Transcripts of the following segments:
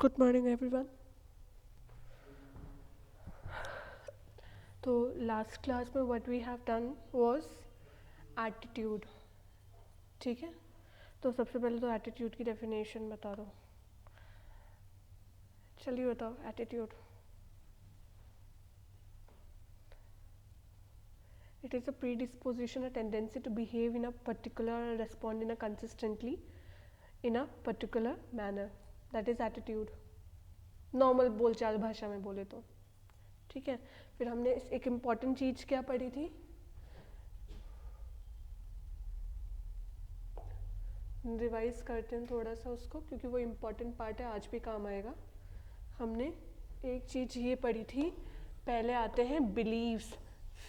Good morning everyone. तो last class में what we have done was attitude. ठीक है, तो सबसे पहले तो एटीट्यूड की डेफिनेशन बता दो. चलिए बताओ attitude. It is a predisposition, a tendency to behave in a particular, respond in a consistently in a particular manner. That is attitude. Normal बोलचाल भाषा में बोले तो. ठीक है, फिर हमने एक इम्पॉर्टेंट चीज़ क्या पढ़ी थी. रिवाइज करते हैं थोड़ा सा उसको, क्योंकि वो इम्पॉर्टेंट पार्ट है, आज भी काम आएगा. हमने एक चीज़ ये पढ़ी थी, पहले आते हैं बिलीव्स,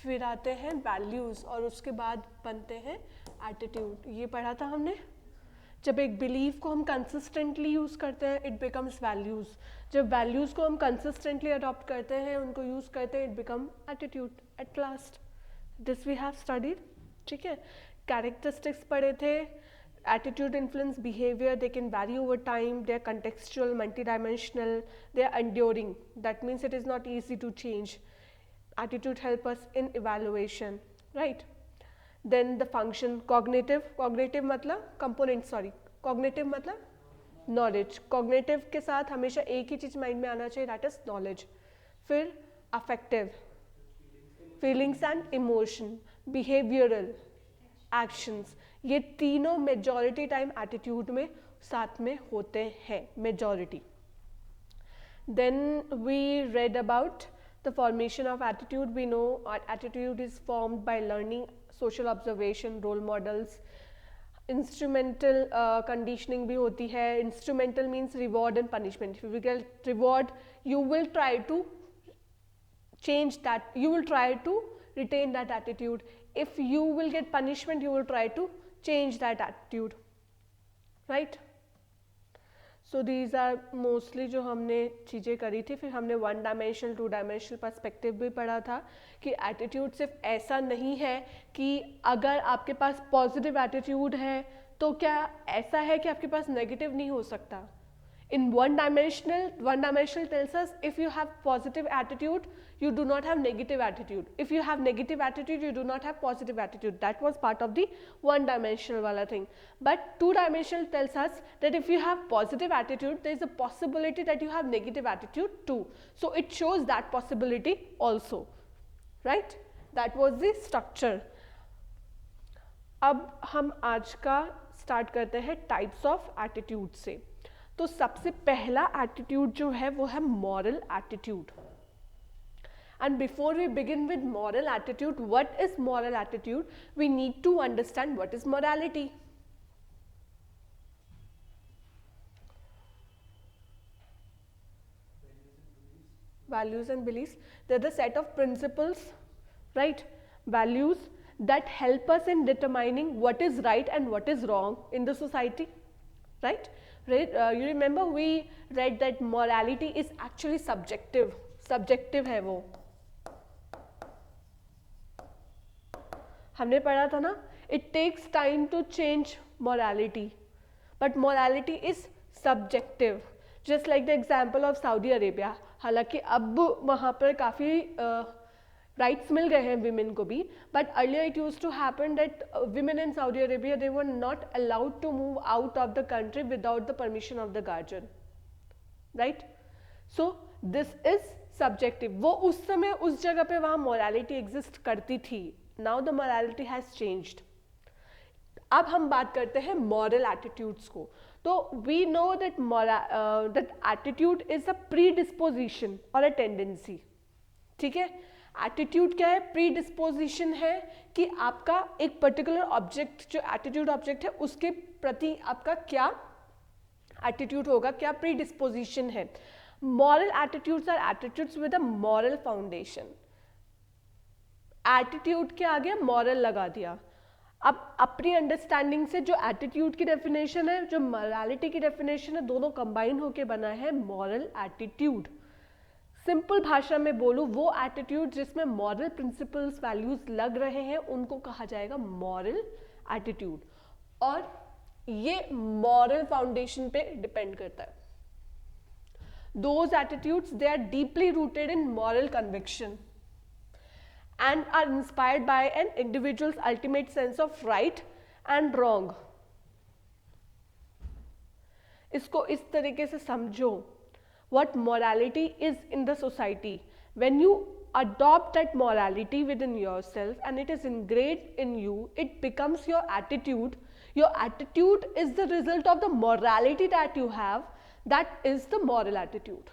फिर आते हैं वैल्यूज़ और उसके बाद बनते हैं एटीट्यूड. ये पढ़ा था हमने. जब एक बिलीव को हम कंसिस्टेंटली यूज़ करते हैं इट बिकम्स वैल्यूज़. जब वैल्यूज़ को हम कंसिस्टेंटली अडॉप्ट करते हैं, उनको यूज़ करते हैं, it become attitude at last. This we have studied. ठीक है, कैरेक्टरिस्टिक्स पढ़े थे. Attitude influence behaviour, they can vary over time, they are contextual, multi dimensional, they are enduring. That means it is not easy to change. Attitude help us in evaluation, right? Then the function cognitive मतलब component, cognitive मतलब knowledge. cognitive के साथ हमेशा एक ही चीज़ mind में आना चाहिए, that is knowledge. फिर affective, feelings and emotion, behavioral, actions. ये तीनों majority time attitude में साथ में होते हैं, majority. Then we read about the formation of attitude. We know attitude is formed by learning, social observation, role models. Instrumental conditioning भी होती है. Instrumental means reward and punishment. If you get reward, you will try to change that, you will try to retain that attitude. If you will get punishment, you will try to change that attitude, right? So these are mostly जो हमने चीज़ें करी थी. फिर हमने 1 dimensional 2 dimensional perspective भी पढ़ा था कि एटीट्यूड सिर्फ ऐसा नहीं है कि अगर आपके पास पॉजिटिव एटीट्यूड है तो क्या ऐसा है कि आपके पास नेगेटिव नहीं हो सकता. In one dimensional tells us if you have positive attitude, you do not have negative attitude. If you have negative attitude, you do not have positive attitude. That was part of the one dimensional wala thing. But 2 dimensional tells us that if you have positive attitude, there is a possibility that you have negative attitude too. So it shows that possibility also, right? That was the structure. अब हम आज का start करते हैं types of attitude से. तो सबसे पहला एटीट्यूड जो है वो है moral attitude. And before we begin with moral attitude, what is moral attitude, we need to understand what is morality. Values and beliefs, they're the set of principles, right? Values that help us in determining what is right and what is wrong in the society, right? You remember we read that morality is actually subjective है वो. हमने पढ़ा था ना, it takes time to change morality, but morality is subjective. Just like the example of Saudi Arabia. हालांकि अब वहाँ पर काफ़ी राइट्स मिल गए हैं विमेन को भी, but earlier it use to happen that women in Saudi Arabia they were not allowed to move out of the country without the permission of the guardian, right? So this is subjective. वो उस समय उस जगह पे वहाँ morality exist करती थी. Now the morality has changed. अब हम बात करते हैं मॉरल एटीट्यूड्स को. तो we know that that attitude is a predisposition और अ टेंडेंसी. ठीक है, एटीट्यूड क्या है? प्रीडिस्पोजिशन है कि आपका एक पर्टिकुलर ऑब्जेक्ट, जो एटीट्यूड ऑब्जेक्ट है, उसके प्रति आपका क्या एटीट्यूड होगा, क्या प्रीडिस्पोजिशन है. Moral attitudes are attitudes with a moral foundation. Attitude के आगे मॉरल लगा दिया. अब अपनी अंडरस्टैंडिंग से जो एटीट्यूड की डेफिनेशन है, जो मोरालिटी की डेफिनेशन है, दोनों कंबाइन होके बना है मॉरल एटीट्यूड. सिंपल भाषा में बोलूँ, वो एटीट्यूड जिसमें मॉरल प्रिंसिपल्स वैल्यूज लग रहे हैं उनको कहा जाएगा मॉरल एटीट्यूड. और ये मॉरल फाउंडेशन पे डिपेंड करता है. those attitudes, they are deeply rooted in moral conviction and are inspired by an individual's ultimate sense of right and wrong. इसको इस तरीके से समझो, what morality is in the society. When you adopt that morality within yourself and it is ingrained in you, it becomes your attitude. Your attitude is the result of the morality that you have. That is the moral attitude.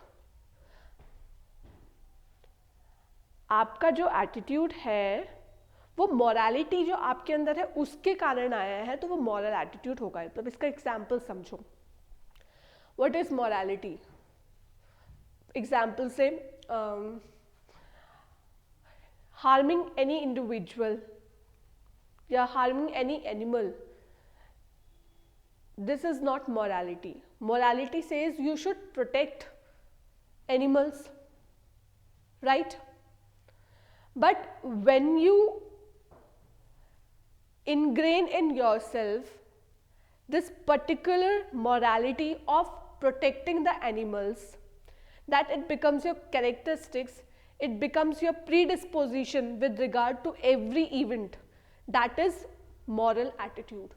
आपका जो attitude है वो morality जो आपके अंदर है उसके कारण आया है, तो वो मॉरल एटीट्यूड होगा. तो इसका एग्जाम्पल समझो. What is morality? एग्जाम्पल से हार्मिंग एनी इंडिविजुअल या harming any animal, this is not morality. Morality says you should protect animals, right? But when you ingrain in yourself this particular morality of protecting the animals, that it becomes your characteristics, it becomes your predisposition with regard to every event. That is moral attitude.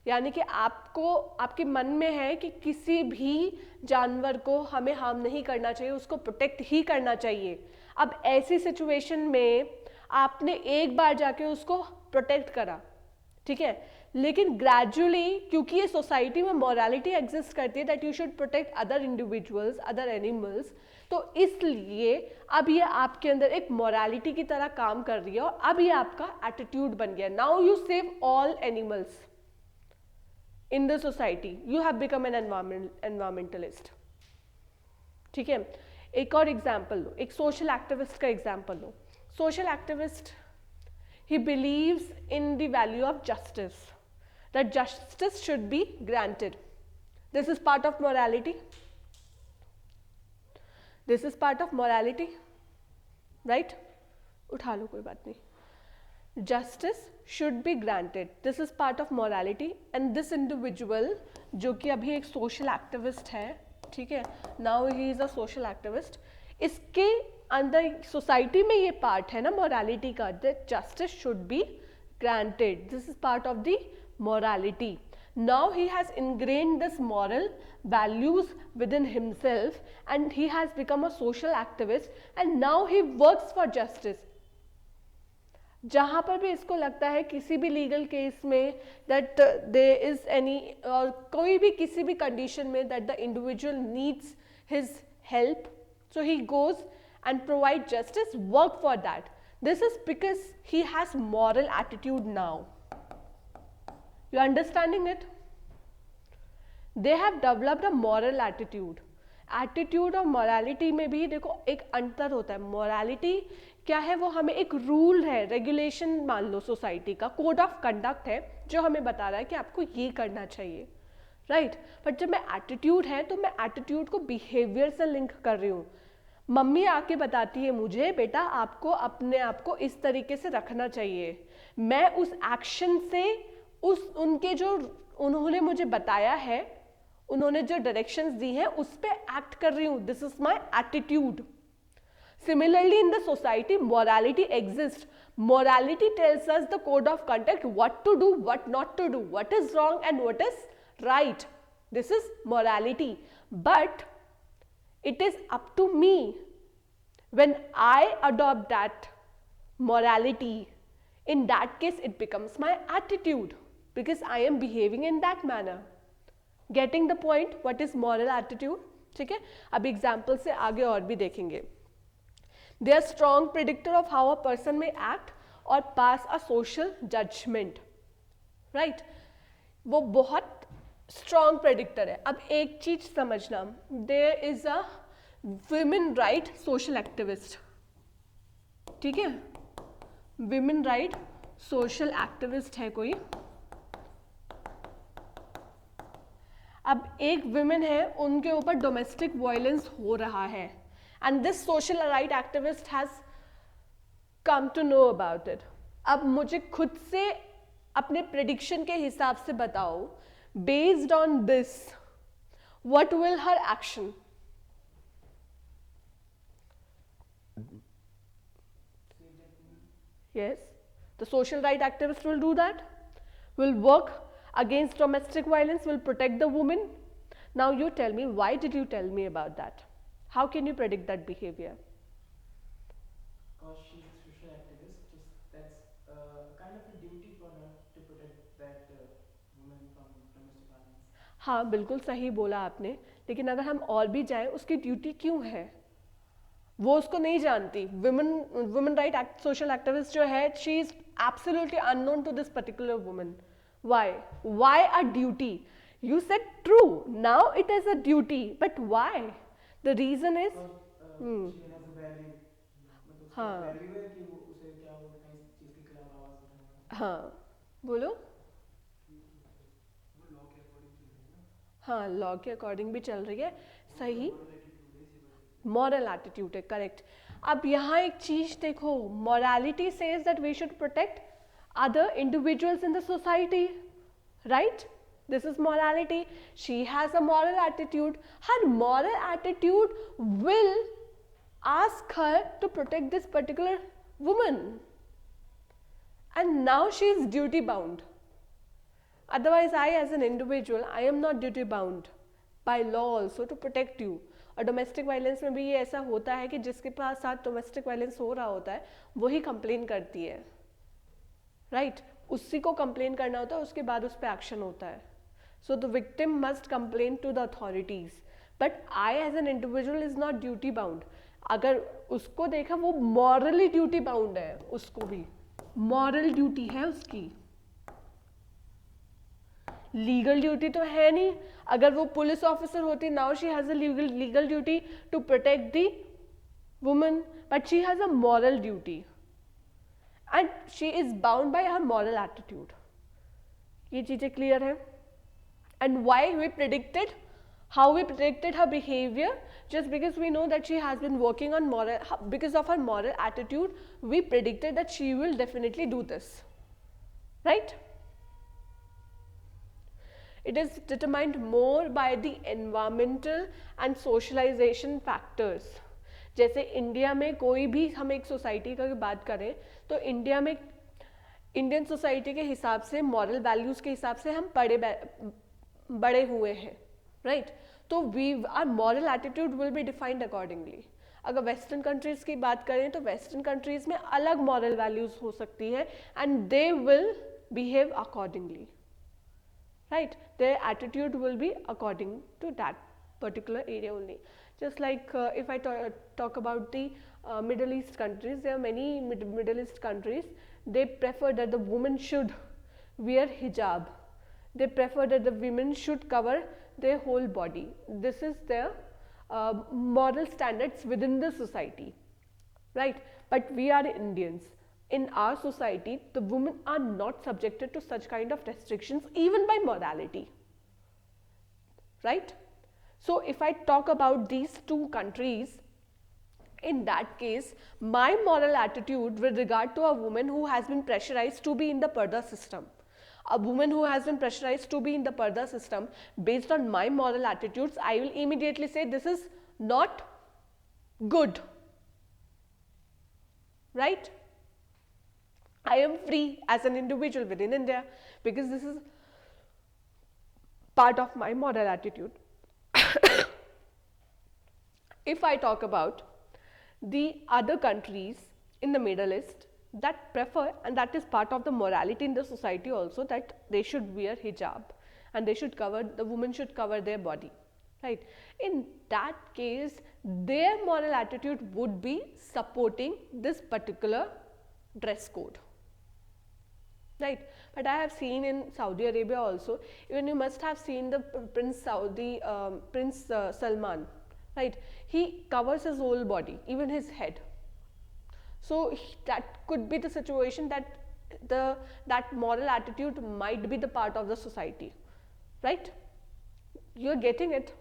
यानी कि आपको आपके मन में है कि किसी भी जानवर को हमें हार्म नहीं करना चाहिए, उसको प्रोटेक्ट ही करना चाहिए. अब ऐसी सिचुएशन में आपने एक बार जाके उसको प्रोटेक्ट करा, ठीक है, लेकिन ग्रेजुअली क्योंकि ये सोसाइटी में मॉरलिटी एग्जिस्ट करती है that you should protect other individuals, other animals, तो इसलिए अब ये आपके अंदर एक मॉरलिटी की तरह काम कर रही है और अब ये आपका एटीट्यूड बन गया. Now you save all animals in the society, you have become an environmentalist. ठीक है. एक और एग्जाम्पल लो, एक सोशल एक्टिविस्ट का example low. Social activist, he believes in the value of justice, that justice should be granted. This is part of morality. This is part of morality, right? उठा लो, कोई बात नहीं. Justice should be granted. This is part of morality. And this individual जो कि अभी एक social activist है, ठीक है, now he is a social activist, इसके अंदर सोसाइटी में ये पार्ट है ना morality का, that justice should be granted. This is part of the morality. Now he has ingrained this moral values within himself and he has become a social activist and now he works for justice. जहाँ पर भी इसको लगता है किसी भी legal case में that there is any और कोई भी किसी भी कंडीशन में that the individual needs his help, so he goes and provide justice, work for that. This is because he has moral attitude now. You understanding it? They have developed a moral attitude. Attitude और morality में भी देखो एक अंतर होता है. Morality क्या है? वो हमें एक रूल है, रेगुलेशन मान लो, सोसाइटी का कोड ऑफ कंडक्ट है जो हमें बता रहा है कि आपको ये करना चाहिए, राइट? बट जब मैं एटीट्यूड है तो मैं एटीट्यूड को बिहेवियर से लिंक कर रही हूँ. मम्मी आके बताती है मुझे, बेटा आपको अपने आप को इस तरीके से रखना चाहिए. मैं उस एक्शन से उस उनके जो उन्होंने मुझे बताया है, उन्होंने जो डायरेक्शंस दी हैं उस पे एक्ट कर रही हूँ. This is my attitude. Similarly, in the society, morality exists. Morality tells us the code of conduct, what to do, what not to do, what is wrong and what is right. This is morality. But it is up to me when I adopt that morality. In that case, it becomes my attitude because I am behaving in that manner. Getting the point? What is moral attitude? ठीक है, अब example से आगे और भी देखेंगे. They are strong predictor of how a person may act or pass a social judgment, right? वो बहुत strong predictor है. अब एक चीज समझना, there is a women right social activist, ठीक है, women right social activist है कोई. अब एक women है, उनके ऊपर डोमेस्टिक वायलेंस हो रहा है. And this social right activist has come to know about it. अब मुझे खुद से अपने prediction के हिसाब से बताओ, based on this, what will her action? Yes, the social right activists will do that, will work against domestic violence, will protect the woman. Now you tell me, why did you tell me about that? How can you predict that behavior? Because she's a social activist, just that's kind of a duty for her to protect that woman from domestic violence. हाँ बिल्कुल सही बोला आपने, लेकिन अगर हम और भी जाएं, उसकी ड्यूटी क्यों है? वो उसको नहीं जानती. Women women right social activist जो है, she is absolutely unknown to this particular woman. Why a duty? You said true. Now it is a duty, but why? The reason is, she has a value, मतलब उसका एक हाँ value है कि वो उसे क्या वो कहीं चीज के खिलाफ आवाज उठाएगा. हाँ बोलो. वो लॉ के अकॉर्डिंग चल रही है ना. हाँ लॉ के अकॉर्डिंग भी चल रही है. सही. मॉरल एटीट्यूड है इसी वजह से. मॉरल एटीट्यूड है, करेक्ट. अब यहाँ एक चीज देखो, morality says that we should protect other individuals in the society, right? This is morality. She has a moral attitude. Her moral attitude will ask her to protect this particular woman, and now she is duty bound. Otherwise, I as an individual, I am not duty bound by law also to protect you. और domestic violence में भी ये ऐसा होता है कि जिसके पास साथ डोमेस्टिक वायलेंस हो रहा होता है वही कंप्लेन करती है, राइट? उसी को कंप्लेन करना होता है, उसके बाद उस पर एक्शन होता है. So the victim must complain to the authorities, but I as an individual is not duty bound. अगर उसको देखा, वो मॉरली ड्यूटी बाउंड है, उसको भी मॉरल ड्यूटी है उसकी, लीगल ड्यूटी तो है नहीं. अगर वो पुलिस ऑफिसर होती, now she has a legal duty to protect the woman, but she has a moral duty and she is bound by her moral attitude. ये चीजें क्लियर है. And why we predicted, how we predicted her behavior, just because we know that she has been working on moral, because of her moral attitude, we predicted that she will definitely do this, right? It is determined more by the environmental and socialization factors. जैसे India में कोई भी, हम एक society का बात करें तो इंडिया में इंडियन सोसाइटी के हिसाब से, मॉरल वैल्यूज़ के हिसाब से हम बड़े हुए हैं, राइट? तो we are moral attitude will be defined accordingly. अगर वेस्टर्न कंट्रीज़ की बात करें तो वेस्टर्न कंट्रीज़ में अलग मॉरल वैल्यूज़ हो सकती है and they will behave accordingly, right? Their attitude will be according to that particular area only. Just like if I talk about the Middle East countries, there are many Middle East countries, they prefer that the woman should wear hijab. They prefer that the women should cover their whole body. This is their moral standards within the society, right? But we are Indians. In our society, the women are not subjected to such kind of restrictions even by morality, right? So if I talk about these two countries, in that case, my moral attitude with regard to a woman who has been pressurized to be in the Parda system, a woman who has been pressurized to be in the Parda system, based on my moral attitudes, I will immediately say this is not good, right? I am free as an individual within India because this is part of my moral attitude. If I talk about the other countries in the Middle East that prefer, and that is part of the morality in the society also, that they should wear hijab and they should cover, the women should cover their body, right? In that case, their moral attitude would be supporting this particular dress code, right? But I have seen in Saudi Arabia also, even you must have seen the Prince Salman, right? He covers his whole body, even his head. So that could be the situation that that moral attitude might be the part of the society, right? You are getting it.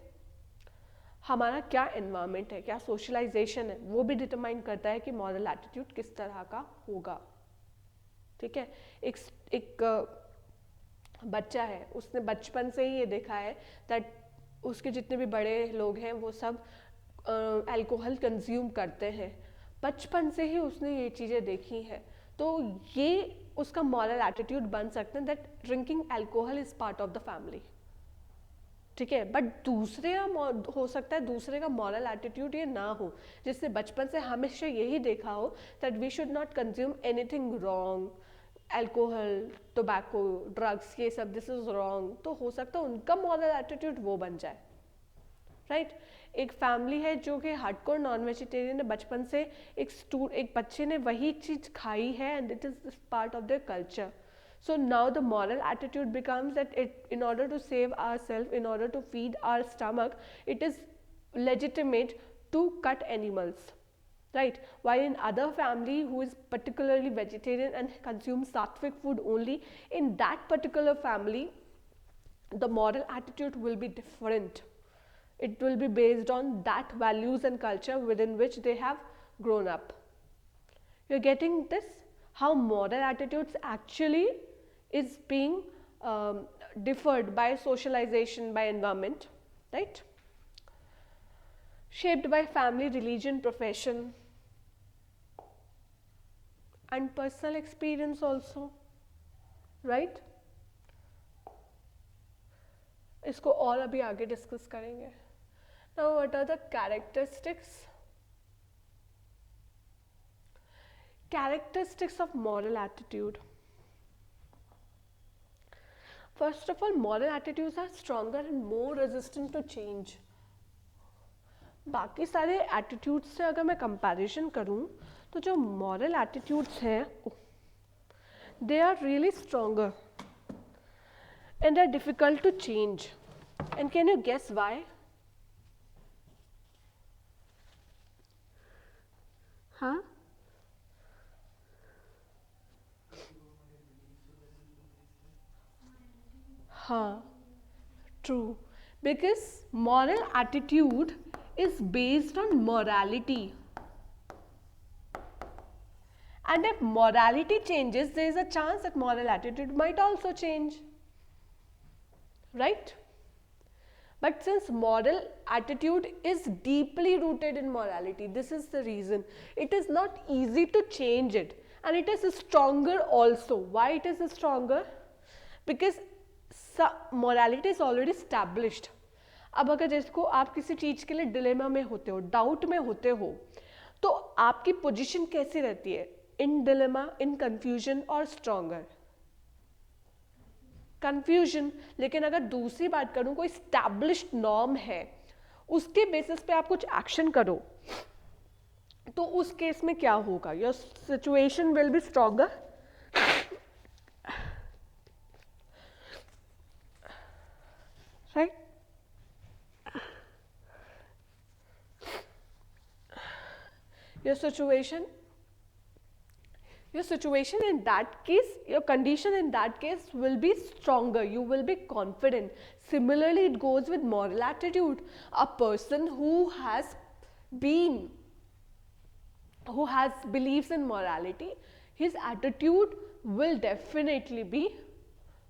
हमारा क्या environment है, क्या socialisation है, वो भी determine करता है कि मॉरल एटीट्यूड किस तरह का होगा, ठीक है? एक बच्चा है, उसने बचपन से ही ये देखा है दैट उसके जितने भी बड़े लोग हैं वो सब अल्कोहल कंज्यूम करते हैं, बचपन से ही उसने ये चीज़ें देखी हैं, तो ये उसका मॉरल एटीट्यूड बन सकता है that drinking alcohol is part of the family, ठीक है। बट दूसरे हो सकता है दूसरे का मॉरल एटीट्यूड ये ना हो, जिससे बचपन से हमेशा यही देखा हो that we should not consume anything wrong, alcohol, tobacco, drugs, ये सब दिस इज रॉन्ग, तो हो सकता है उनका मॉरल एटीट्यूड वो बन जाए, राइट। एक फैमिली है जो कि हार्डकोर नॉन वेजिटेरियन है, बचपन से एक बच्चे ने वही चीज़ खाई है and it is part of their culture. So now the moral attitude becomes that in order to save ourselves, in order to feed our stomach, it is legitimate to cut animals, right? While in other family who is particularly vegetarian and consumes sattvic food only, in that particular family, the moral attitude will be different. It will be based on that values and culture within which they have grown up. You're getting this? How moral attitudes actually is being differed by socialization, by environment, right? Shaped by family, religion, profession, and personal experience also, right? इसको और अभी आगे discuss करेंगे. Now what are the characteristics of moral attitude? First of all, moral attitudes are stronger and more resistant to change. बाकी सारे attitudes से अगर मैं कंपैरिजन करूं तो जो मॉरल एटीट्यूड्स हैं they are really stronger and are difficult to change. And can you guess why? हाँ, हाँ, true. Because moral attitude is based on morality. And if morality changes, there is a chance that moral attitude might also change. Right? But since moral attitude is deeply rooted in morality, this is the reason. It is not easy to change it. And it is stronger also. Why it is stronger? Because morality is already established. अब अगर जिसको आप किसी चीज़ के लिए dilemma में होते हो, डाउट में होते हो, तो आपकी पोजीशन कैसी रहती है? इन डिलेमा, इन कंफ्यूजन और स्ट्रॉन्गर? कंफ्यूजन. लेकिन अगर दूसरी बात करूं, कोई स्टैब्लिश्ड नॉर्म है, उसके बेसिस पे आप कुछ एक्शन करो, तो उस केस में क्या होगा? Your situation will be stronger. Right? Your situation in that case, your condition in that case will be stronger. You will be confident. Similarly, it goes with moral attitude. A person who has beliefs in morality, his attitude will definitely be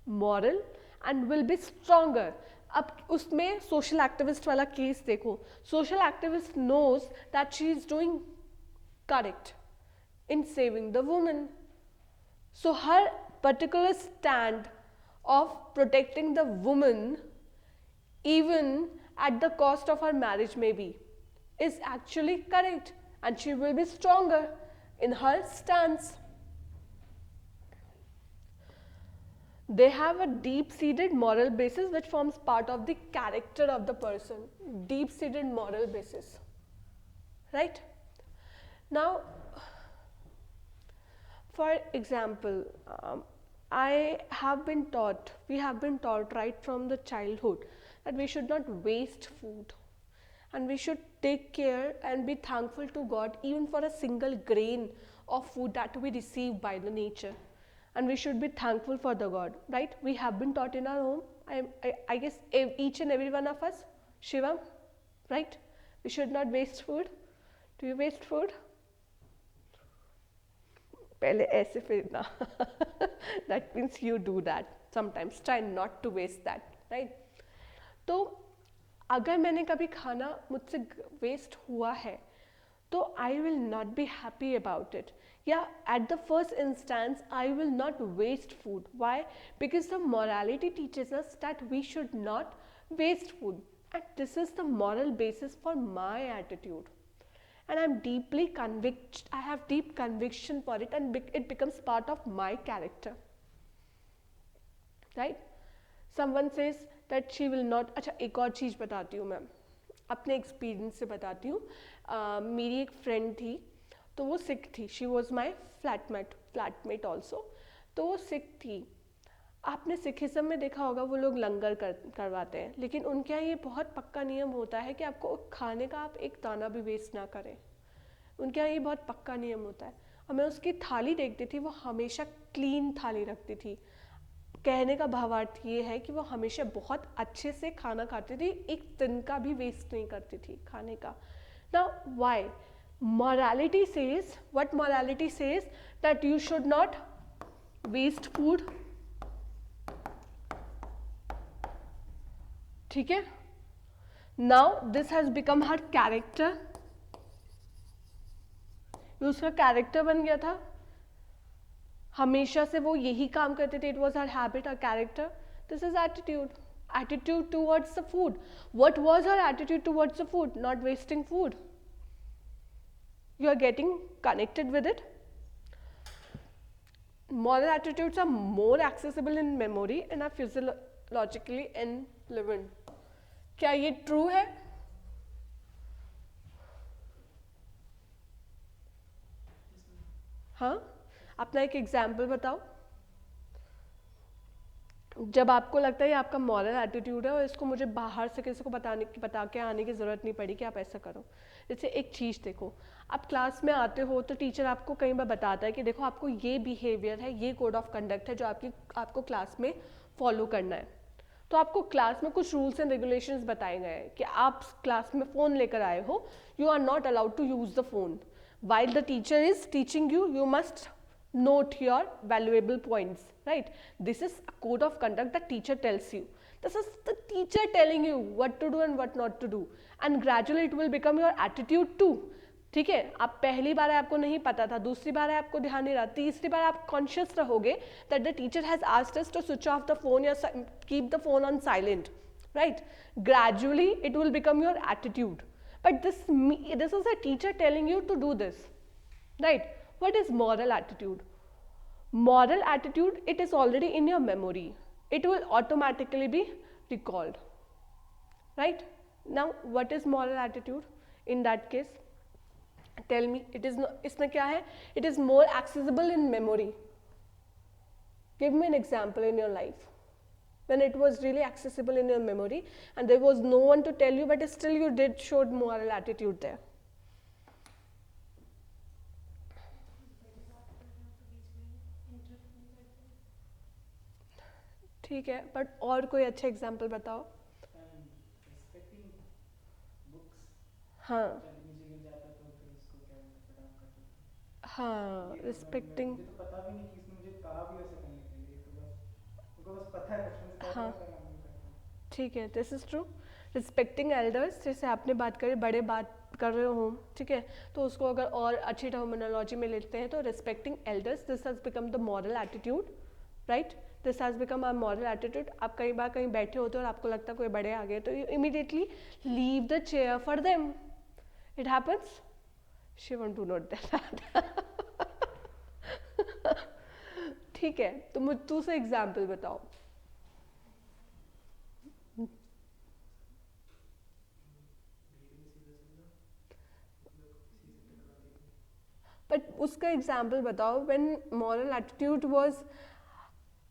moral and will be stronger. अब उसमें social activist वाला case देखो. Social activist knows that she is doing correct in saving the woman. So her particular stand of protecting the woman, even at the cost of her marriage maybe, is actually correct, and she will be stronger in her stance. They have a deep-seated moral basis which forms part of the character of the person. Deep-seated moral basis, right? Now, for example, we have been taught right from the childhood that we should not waste food, and we should take care and be thankful to God even for a single grain of food that we receive by the nature, and we should be thankful for the God, right? We have been taught in our home. I guess each and every one of us, Shivam, right? We should not waste food. Do you waste food? पहले ऐसे फिर ना. That means you do that sometimes. Try not to waste that, right? तो अगर मैंने कभी खाना मुझसे वेस्ट हुआ है तो I will not be happy about it. Yeah, at the first instance, I will not waste food. Why? Because the morality teaches us that we should not waste food. And this is the moral basis for my attitude. And I'm deeply convict, I have deep conviction for it, and it becomes part of my character. Right? Someone says that she will not. अच्छा, एक और चीज़ बताती हूँ मैं, अपने experience से बताती हूँ. मेरी एक फ्रेंड थी, तो वो सिक थी. She was my flatmate also. तो वो सिक थी. आपने सिखिज्म में देखा होगा, वो लोग लंगर करवाते हैं, लेकिन उनके यहाँ ये बहुत पक्का नियम होता है कि आपको खाने का आप एक दाना भी वेस्ट ना करें. उनके यहाँ ये बहुत पक्का नियम होता है. और मैं उसकी थाली देखती थी, वो हमेशा क्लीन थाली रखती थी. कहने का भावार्थ ये है कि वो हमेशा बहुत अच्छे से खाना खाती थी, एक दिन का भी वेस्ट नहीं करती थी खाने का. Now why? morality says, what morality says? That you should not waste food. ठीक है? Now this has become her character. उसका कैरेक्टर बन गया था. हमेशा से वो यही काम करते थे. It was her habit, her character. This is attitude. Attitude towards the food. What was her attitude towards the food? Not wasting food. You are getting connected with it. Moral attitudes are more accessible in memory and are physiologically enlivened. क्या ये true है? हाँ, अपना एक example बताओ. जब आपको लगता है ये आपका मॉरल एटीट्यूड है और इसको मुझे बाहर से किसी को बता के आने की ज़रूरत नहीं पड़ी कि आप ऐसा करो. जैसे एक चीज़ देखो, आप क्लास में आते हो तो टीचर आपको कई बार बताता है कि देखो आपको ये बिहेवियर है, ये कोड ऑफ कंडक्ट है जो आपको क्लास में फॉलो करना है. तो आपको क्लास में कुछ रूल्स एंड रेगुलेशंस बताए गए हैं कि आप क्लास में फ़ोन लेकर आए हो, you are not allowed to use the phone. While the teacher is teaching you, you must note your valuable points, right? This is a code of conduct that teacher tells you. This is the teacher telling you what to do and what not to do. And gradually it will become your attitude too. ठीक है, आप पहली बार आपको नहीं पता था, दूसरी बार आपको ध्यान नहीं रहा, तीसरी बार आप कॉन्शियस रहोगे that the teacher has asked us to switch off the phone or keep the phone on silent, right? Gradually it will become your attitude. But this is a teacher telling you to do this, right? What is moral attitude? Moral attitude, it is already in your memory. It will automatically be recalled, right? Now, what is moral attitude in that case? Tell me, it is इसमें क्या है? It is more accessible in memory. Give me an example in your life when it was really accessible in your memory and there was no one to tell you, but still you did showed moral attitude there. ठीक है, but और कोई अच्छा example बताओ. हाँ हाँ, respecting. मुझे तो पता भी नहीं कि इसने मुझे कहा भी वैसे करने के लिए, तो बस उनको बस पता है बचपन से हाँ, करना नहीं करता. ठीक है, this is true. Respecting elders, जैसे आपने बात करी, बड़े बात कर रहे हो, ठीक है, तो उसको अगर और अच्छी टर्मिनोलॉजी में लेते हैं तो respecting elders, this has become the moral attitude, right? This has become our moral attitude. आप कई बार कहीं बैठे होते हो और आपको लगता है कोई बड़े आ गए, तो you immediately leave the chair for them. It happens. Shivam, do not that. ठीक है, तो मुझ दूसरा एग्जाम्पल बताओ. बट उसका एग्जाम्पल बताओ when moral attitude was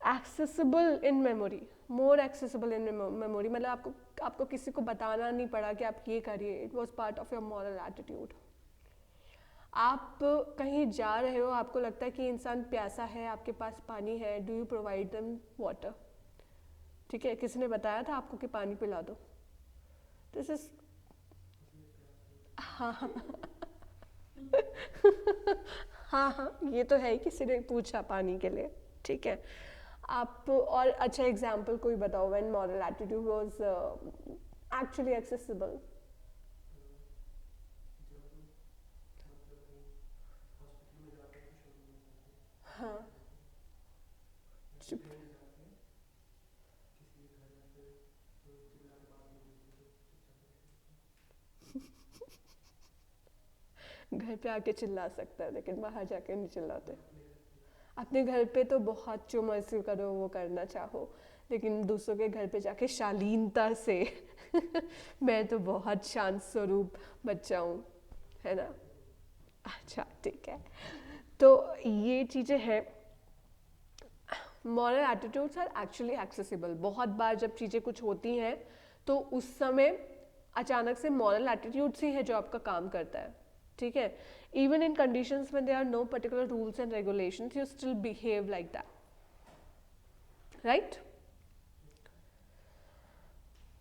accessible in memory, more accessible in memory. मतलब आपको किसी को बताना नहीं पड़ा कि आप ये करिए. It was part of your moral attitude. आप कहीं जा रहे हो, आपको लगता है कि इंसान प्यासा है, आपके पास पानी है, do you provide them water. ठीक है, किसी ने बताया था आपको कि पानी पिला दो. दिस इज हाँ हाँ हाँ, ये तो है ही, किसी ने पूछा पानी के लिए. ठीक है, आप और अच्छा एग्जाम्पल कोई बताओ when moral attitude was actually accessible. हाँ चुप घर पे आके चिल्ला सकता है लेकिन बाहर जाके नहीं चिल्लाते। अपने घर पे तो बहुत जो मर्जी करो वो करना चाहो, लेकिन दूसरों के घर पे जाके शालीनता से मैं तो बहुत शांत स्वरूप बच्चा हूँ, है ना। अच्छा ठीक है, तो ये चीज़ें हैं। Moral attitudes are actually accessible. बहुत बार जब चीज़ें कुछ होती हैं तो उस समय अचानक से मॉरल एटीट्यूड्स ही है जो आपका काम करता है, ठीक है। Even in conditions when there are no particular rules and regulations, you still behave like that, right.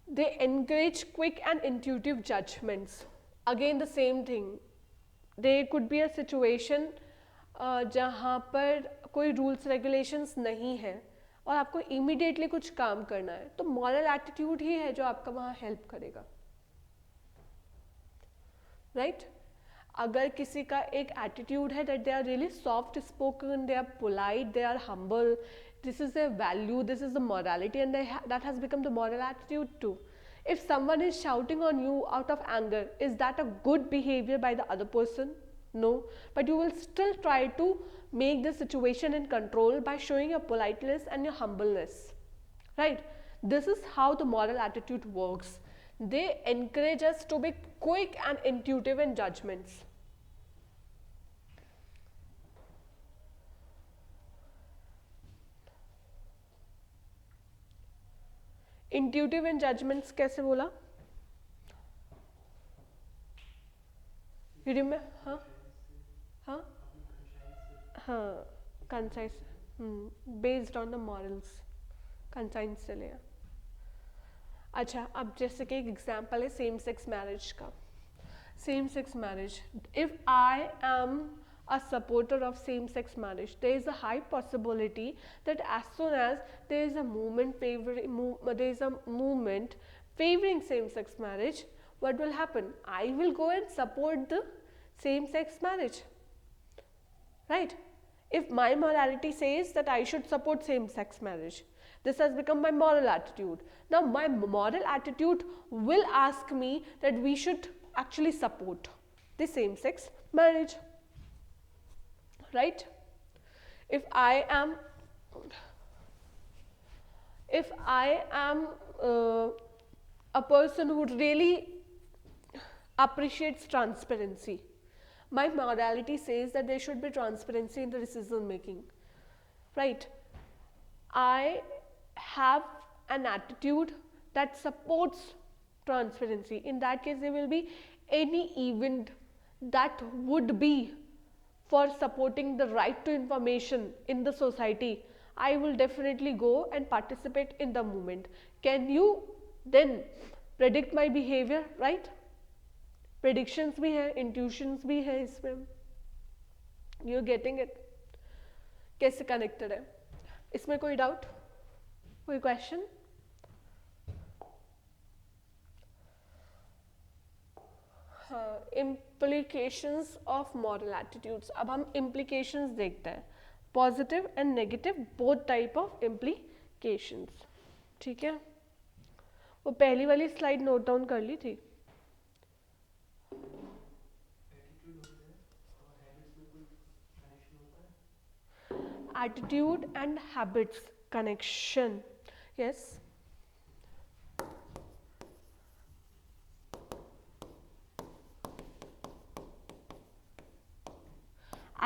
They encourage quick and intuitive judgments. Again the same thing. There could be a situation जहाँ पर कोई rules regulations नहीं है और आपको immediately कुछ काम करना है, तो मॉरल एटीट्यूड ही है जो आपका वहाँ हेल्प करेगा, राइट। अगर किसी का एक एटीट्यूड है that they are really soft spoken, they are polite, they are humble, this is their value, this is the morality, and that has become the moral attitude too. If someone is shouting on you out of anger, is that a good behavior by the other person? No, but you will still try to make the situation in control by showing your politeness and your humbleness, right? This is how the moral attitude works. They encourage us to be quick and intuitive in judgments. Intuitive in judgments कैसे बोला? में हाँ हाँ हाँ concise, based on the morals, conscience से लिया। अच्छा, अब जैसे कि एक एग्जांपल है सेम सेक्स मैरिज का। Same sex marriage, if I am a supporter of same-sex marriage, there is a high possibility that as soon as there is a movement favoring same-sex marriage, what will happen? I will go and support the same-sex marriage, right? If my morality says that I should support same-sex marriage, this has become my moral attitude. Now my moral attitude will ask me that we should actually support the same-sex marriage, right? If I am a person who really appreciates transparency, my morality says that there should be transparency in the decision making, right? I have an attitude that supports transparency. In that case, there will be any event that would be for supporting the right to information in the society, I will definitely go and participate in the movement. Can you then predict my behavior, right? Predictions भी है, intuitions भी है इसमें. You're getting it? कैसे connected है? इसमें कोई doubt? कोई question? हाँ, implications of moral attitudes. अब हम implications देखते हैं, positive and negative both type of implications. ठीक है, वो पहली वाली slide note down कर ली थी. Attitude and habits connection, yes.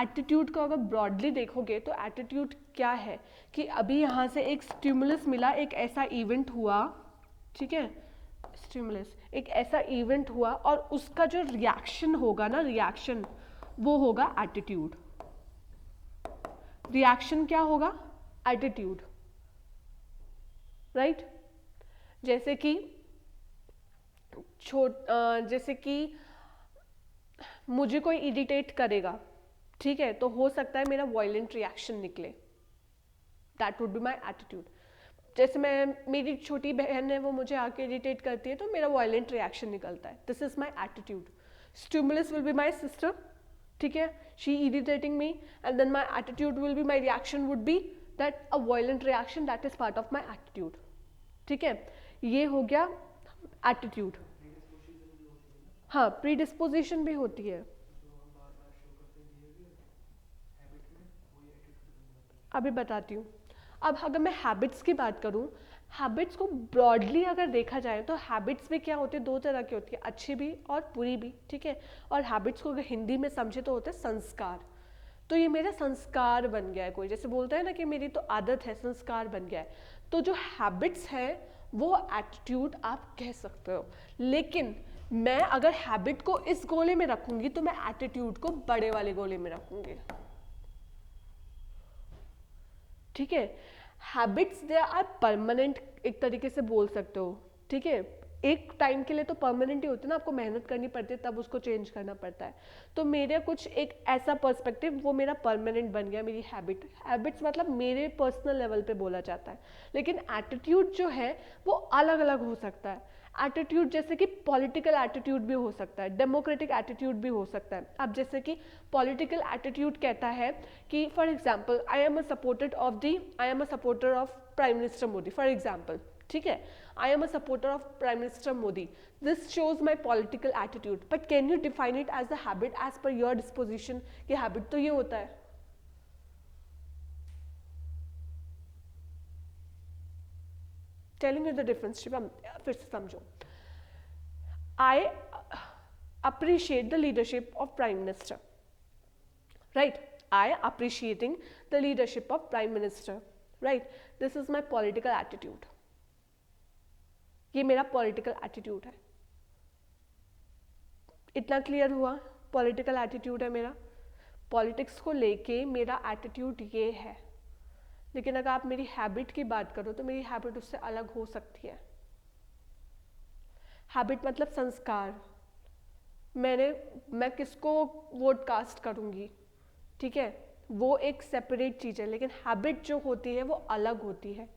Attitude को अगर ब्रॉडली देखोगे तो एटीट्यूड क्या है कि अभी यहाँ से एक स्टिमुलस मिला, एक ऐसा इवेंट हुआ, ठीक है, स्टिमुलस एक ऐसा इवेंट हुआ और उसका जो रिएक्शन होगा ना, रिएक्शन वो होगा एटीट्यूड. रिएक्शन क्या होगा? Attitude, right. जैसे कि मुझे कोई इरिटेट करेगा, ठीक है, तो हो सकता है मेरा वायलेंट रिएक्शन निकले. That would be my attitude. जैसे मेरी छोटी बहन है, वो मुझे आके इरिटेट करती है तो मेरा वायलेंट रिएक्शन निकलता है. This is my attitude. Stimulus will be my sister, ठीक है, she irritating me and then my attitude will be, my reaction would be that a violent reaction, that is part of my attitude. ठीक है, ये हो गया attitude. हाँ, pre disposition भी होती है। अभी बताती हूँ। अब अगर मैं हैबिट्स की बात करूँ, हैबिट्स को ब्रॉडली अगर देखा जाए तो हैबिट्स में क्या होती है, दो तरह की होती है, अच्छी भी और बुरी भी। ठीक है, और हैबिट्स को अगर हिंदी में समझे तो होते हैं संस्कार। तो ये मेरा संस्कार बन गया है, कोई जैसे बोलता है ना कि मेरी तो आदत है, संस्कार बन गया है। तो जो हैबिट्स है वो एटीट्यूड आप कह सकते हो। लेकिन मैं अगर हैबिट को इस गोले में रखूंगी तो मैं एटीट्यूड को बड़े वाले गोले में रखूंगी। ठीक है, हैबिट्स दे आर परमानेंट, एक तरीके से बोल सकते हो। ठीक है, एक टाइम के लिए तो परमानेंट ही होते हैं ना, आपको मेहनत करनी पड़ती है तब उसको चेंज करना पड़ता है। तो मेरे कुछ एक ऐसा पर्सपेक्टिव, वो मेरा परमानेंट बन गया, मेरी हैबिट। हैबिट्स मतलब मेरे पर्सनल लेवल पे बोला जाता है। लेकिन एटीट्यूड जो है वो अलग अलग हो सकता है। एटीट्यूड जैसे कि पॉलिटिकल एटीट्यूड भी हो सकता है, डेमोक्रेटिक एटीट्यूड भी हो सकता है। अब जैसे कि पॉलिटिकल एटीट्यूड कहता है कि for example I am a supporter of prime minister Modi, for example. ठीक है, I am a supporter of prime minister Modi, this shows my political attitude, but can you define it as a habit as per your disposition, कि habit तो ये होता है। Telling you the difference, फिर से समझो। आई appreciate the leadership of prime minister, right? I appreciating the leadership of prime minister, right? This is my political attitude, ये मेरा political attitude है। इतना क्लियर हुआ? political attitude है मेरा, politics को लेके मेरा attitude ये है। लेकिन अगर आप मेरी हैबिट की बात करो तो मेरी हैबिट उससे अलग हो सकती है। हैबिट मतलब संस्कार, मैं किसको वोट कास्ट करूँगी, ठीक है, वो एक सेपरेट चीज़ है। लेकिन हैबिट जो होती है वो अलग होती है।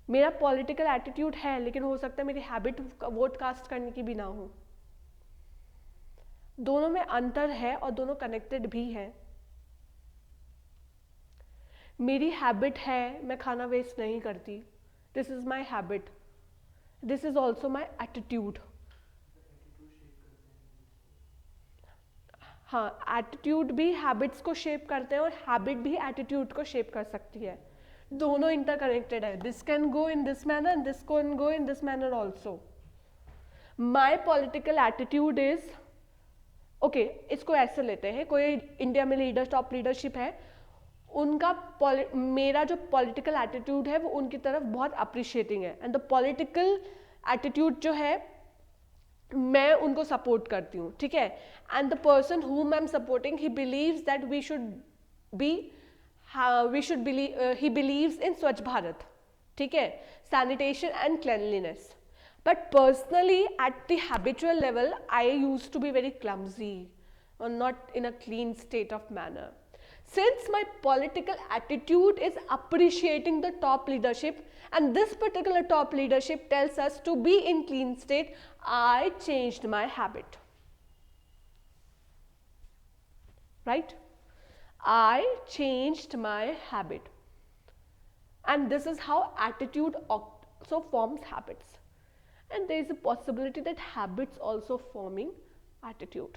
मेरा पॉलिटिकल एटीट्यूड है, लेकिन हो सकता है मेरी हैबिट वोट कास्ट करने की भी ना हो। दोनों में अंतर है और दोनों कनेक्टेड भी हैं। मेरी हैबिट है मैं खाना वेस्ट नहीं करती, this is my habit, this is also my attitude. हाँ, एटीट्यूड भी हैबिट्स को शेप करते हैं और हैबिट भी एटीट्यूड को शेप कर सकती है। दोनों इंटरकनेक्टेड है, this can go in this manner and this can go in this manner also. My political attitude is okay, इसको ऐसे लेते हैं, कोई इंडिया में लीडर, टॉप लीडरशिप है, उनका मेरा जो पॉलिटिकल एटीट्यूड है वो उनकी तरफ बहुत अप्रिशिएटिंग है, एंड द पॉलिटिकल एटीट्यूड जो है मैं उनको सपोर्ट करती हूँ। ठीक है, and the person whom I am supporting, he believes that he believes in Swachh Bharat, ठीक है, sanitation and cleanliness. But personally, at the habitual level, I used to be very clumsy or not in a clean state of manner. Since my political attitude is appreciating the top leadership, and this particular top leadership tells us to be in clean state, I changed my habit. Right? I changed my habit. And this is how attitude also forms habits. And there is a possibility that habits also forming attitude.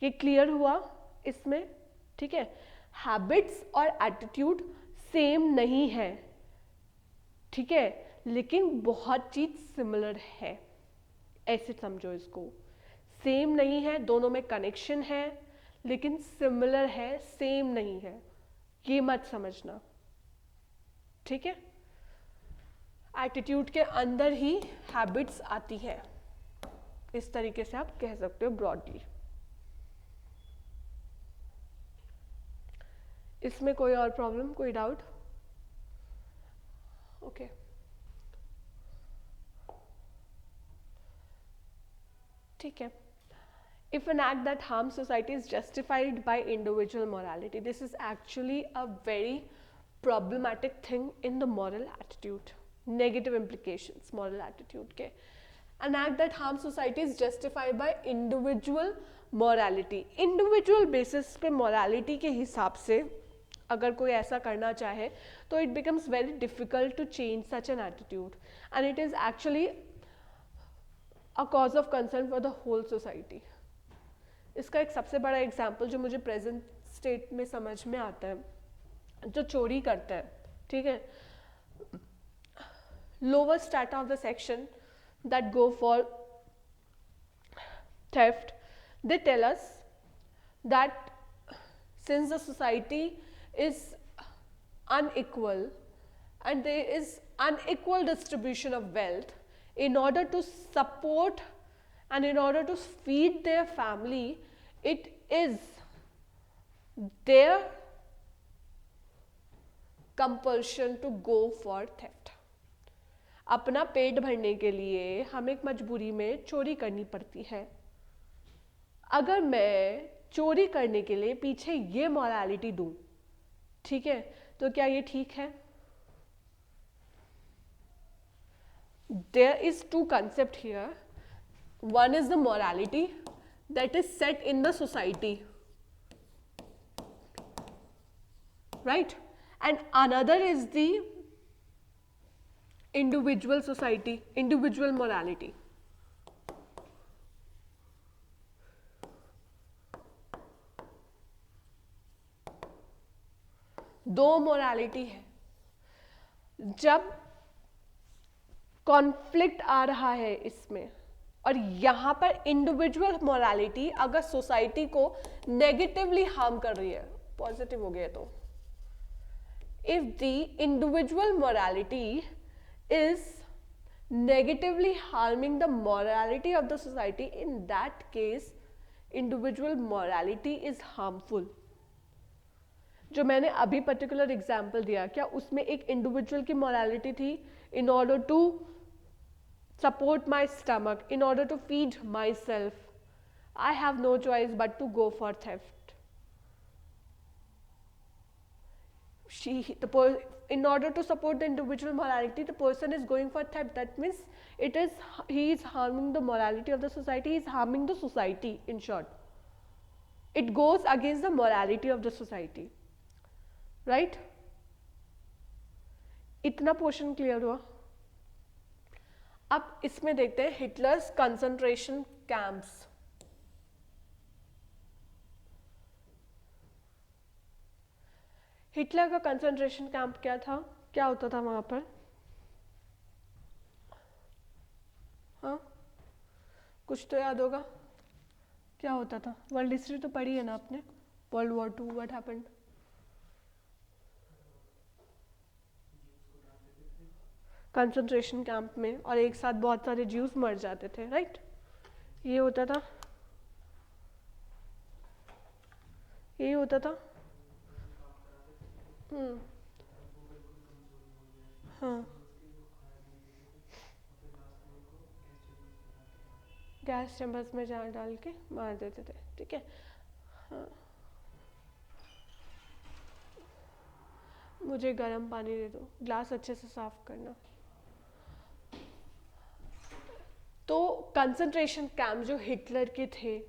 ये clear हुआ इसमें? ठीक है, habits और attitude same नहीं है, ठीक है, लेकिन बहुत चीज सिमिलर है, ऐसे समझो इसको। सेम नहीं है, दोनों में कनेक्शन है, लेकिन सिमिलर है, सेम नहीं है, ये मत समझना। ठीक है, एटीट्यूड के अंदर ही हैबिट्स आती है, इस तरीके से आप कह सकते हो ब्रॉडली। इसमें कोई और प्रॉब्लम, कोई डाउट? ओके, ठीक है। If an act that harms society is justified by individual morality, this is actually a very problematic thing in the moral attitude. Negative implications moral attitude के. An act that harms society is justified by individual morality, individual basis पे morality के हिसाब से अगर कोई ऐसा करना चाहे तो it becomes very difficult to change such an attitude and it is actually a cause of concern for the whole society. इसका एक सबसे बड़ा एग्जाम्पल जो मुझे प्रेजेंट स्टेट में समझ में आता है, जो चोरी करते हैं, ठीक है, lower strata of the section that go for theft, they tell us that since the society is unequal and there is unequal distribution of wealth, in order to support and in order to feed their family, it is their compulsion to go for theft. अपना पेट भरने के लिए हमें मजबूरी में चोरी करनी पड़ती है. अगर मैं चोरी करने के लिए पीछे ये मॉरलिटी दूं, ठीक है, तो क्या ये ठीक है? There is two concept here. One is the morality that is set in the society, right? And another is the individual society, individual morality. दो मोरालिटी है. जब कॉन्फ्लिक्ट आ रहा है इसमें, और यहाँ पर इंडिविजुअल मोरालिटी अगर सोसाइटी को नेगेटिवली हार्म कर रही है, पॉजिटिव हो गया तो, if the individual morality is negatively harming the morality of the society, in that case individual morality is harmful. जो मैंने अभी पर्टिकुलर एग्जाम्पल दिया, क्या उसमें एक इंडिविजुअल की मोरालिटी थी? In order to support my stomach, in order to feed myself, I have no choice but to go for theft. In order to support the individual morality, the person is going for theft. That means he is harming the morality of the society. He is harming the society. In short, it goes against the morality of the society, right? इतना portion clear हुआ. अब इसमें देखते हैं Hitler's concentration camps. Hitler का concentration camp क्या था? क्या होता था वहां पर? हाँ, कुछ तो याद होगा. क्या होता था? वर्ल्ड हिस्ट्री तो पढ़ी है ना आपने. World war 2 what happened? Concentration camp में, और एक साथ बहुत सारे ज्यूज मर जाते थे, राइट? ये होता था, यही होता था. हाँ, गैस चैम्बर्स में जान डाल के मार देते थे, ठीक है. हाँ, मुझे गर्म पानी दे दो, ग्लास अच्छे से साफ करना. तो कंसंट्रेशन कैंप जो हिटलर के थे,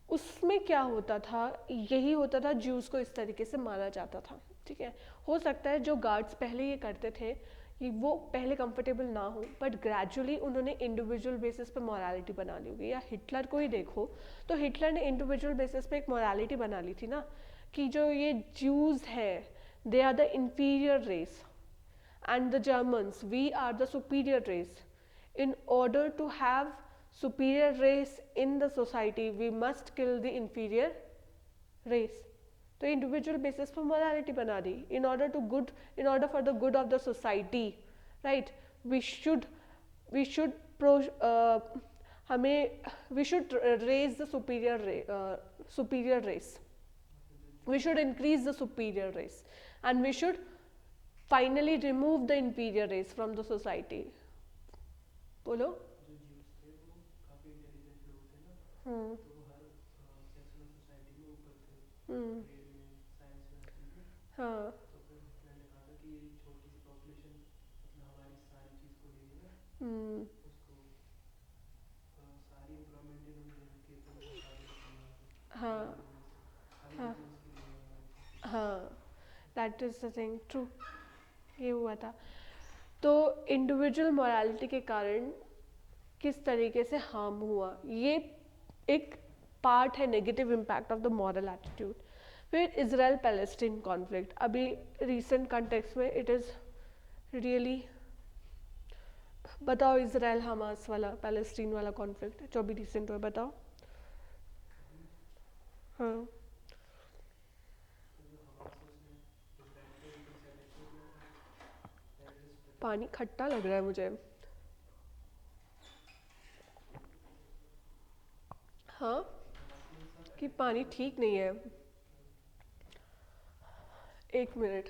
उसमें क्या होता था? यही होता था, ज्यूज को इस तरीके से मारा जाता था, ठीक है. हो सकता है जो गार्ड्स पहले ये करते थे वो पहले कंफर्टेबल ना हो, बट ग्रेजुअली उन्होंने इंडिविजुअल बेसिस पे मोरालिटी बना ली होगी. या हिटलर को ही देखो तो हिटलर ने इंडिविजुअल बेसिस पे एक मोरालिटी बना ली थी ना, कि जो ये ज्यूज हैं they are the inferior race and the Germans we are the superior race. In order to have superior race in the society, we must kill the inferior race. तो individual basis पर morality बना दी. In order for the good of the society, right? We should raise the superior race. We should increase the superior race, and we should finally remove the inferior race from the society. बोलो. जो juice थे वो काफी intelligent लोग थे ना, तो वो हर सेक्शन ऑफ सोसाइटी में ऊपर थे, ट्रेड में, साइंस में, हर चीज में. हाँ, तो फिर हिटलर ने कहा था कि ये छोटी सी पॉपुलेशन मतलब हमारी सारी चीज को लेगी ना, उसको सारी एम्प्लॉयमेंट इन्होंने ले रखी है, तो हाँ हाँ हाँ, that is the thing, true, ये हुआ था। तो इंडिविजुअल मोरालिटी के कारण किस तरीके से हार्म हुआ, ये एक पार्ट है negative impact of the moral attitude. फिर इजराइल पैलेस्टीन कॉन्फ्लिक्ट, अभी रिसेंट कॉन्टेक्स्ट में इट इज़ रियली, बताओ इजराइल हमास वाला पैलेस्टीन वाला कॉन्फ्लिक्ट जो अभी रिसेंट हुआ, बताओ। हाँ पानी खट्टा लग रहा है मुझे। हाँ कि पानी ठीक नहीं है, एक मिनट।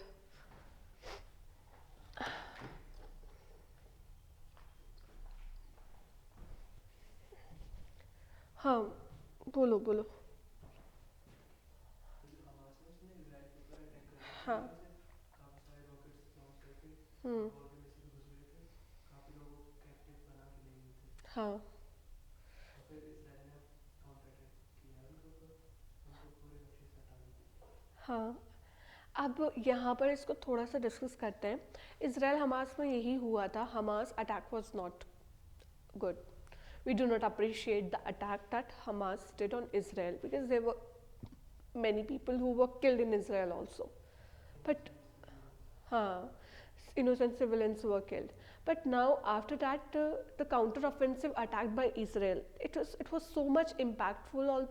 हाँ बोलो बोलो। हाँ हम्म हाँ हाँ, अब यहाँ पर इसको थोड़ा सा डिस्कस करते हैं। इसराइल हमास में यही हुआ था, Hamas attack was not good. We do not appreciate the attack that Hamas did on Israel because there were many people who were killed in Israel also. But, innocent civilians were killed. But now after that, the counter-offensive attack by Israel, it was so much impactful.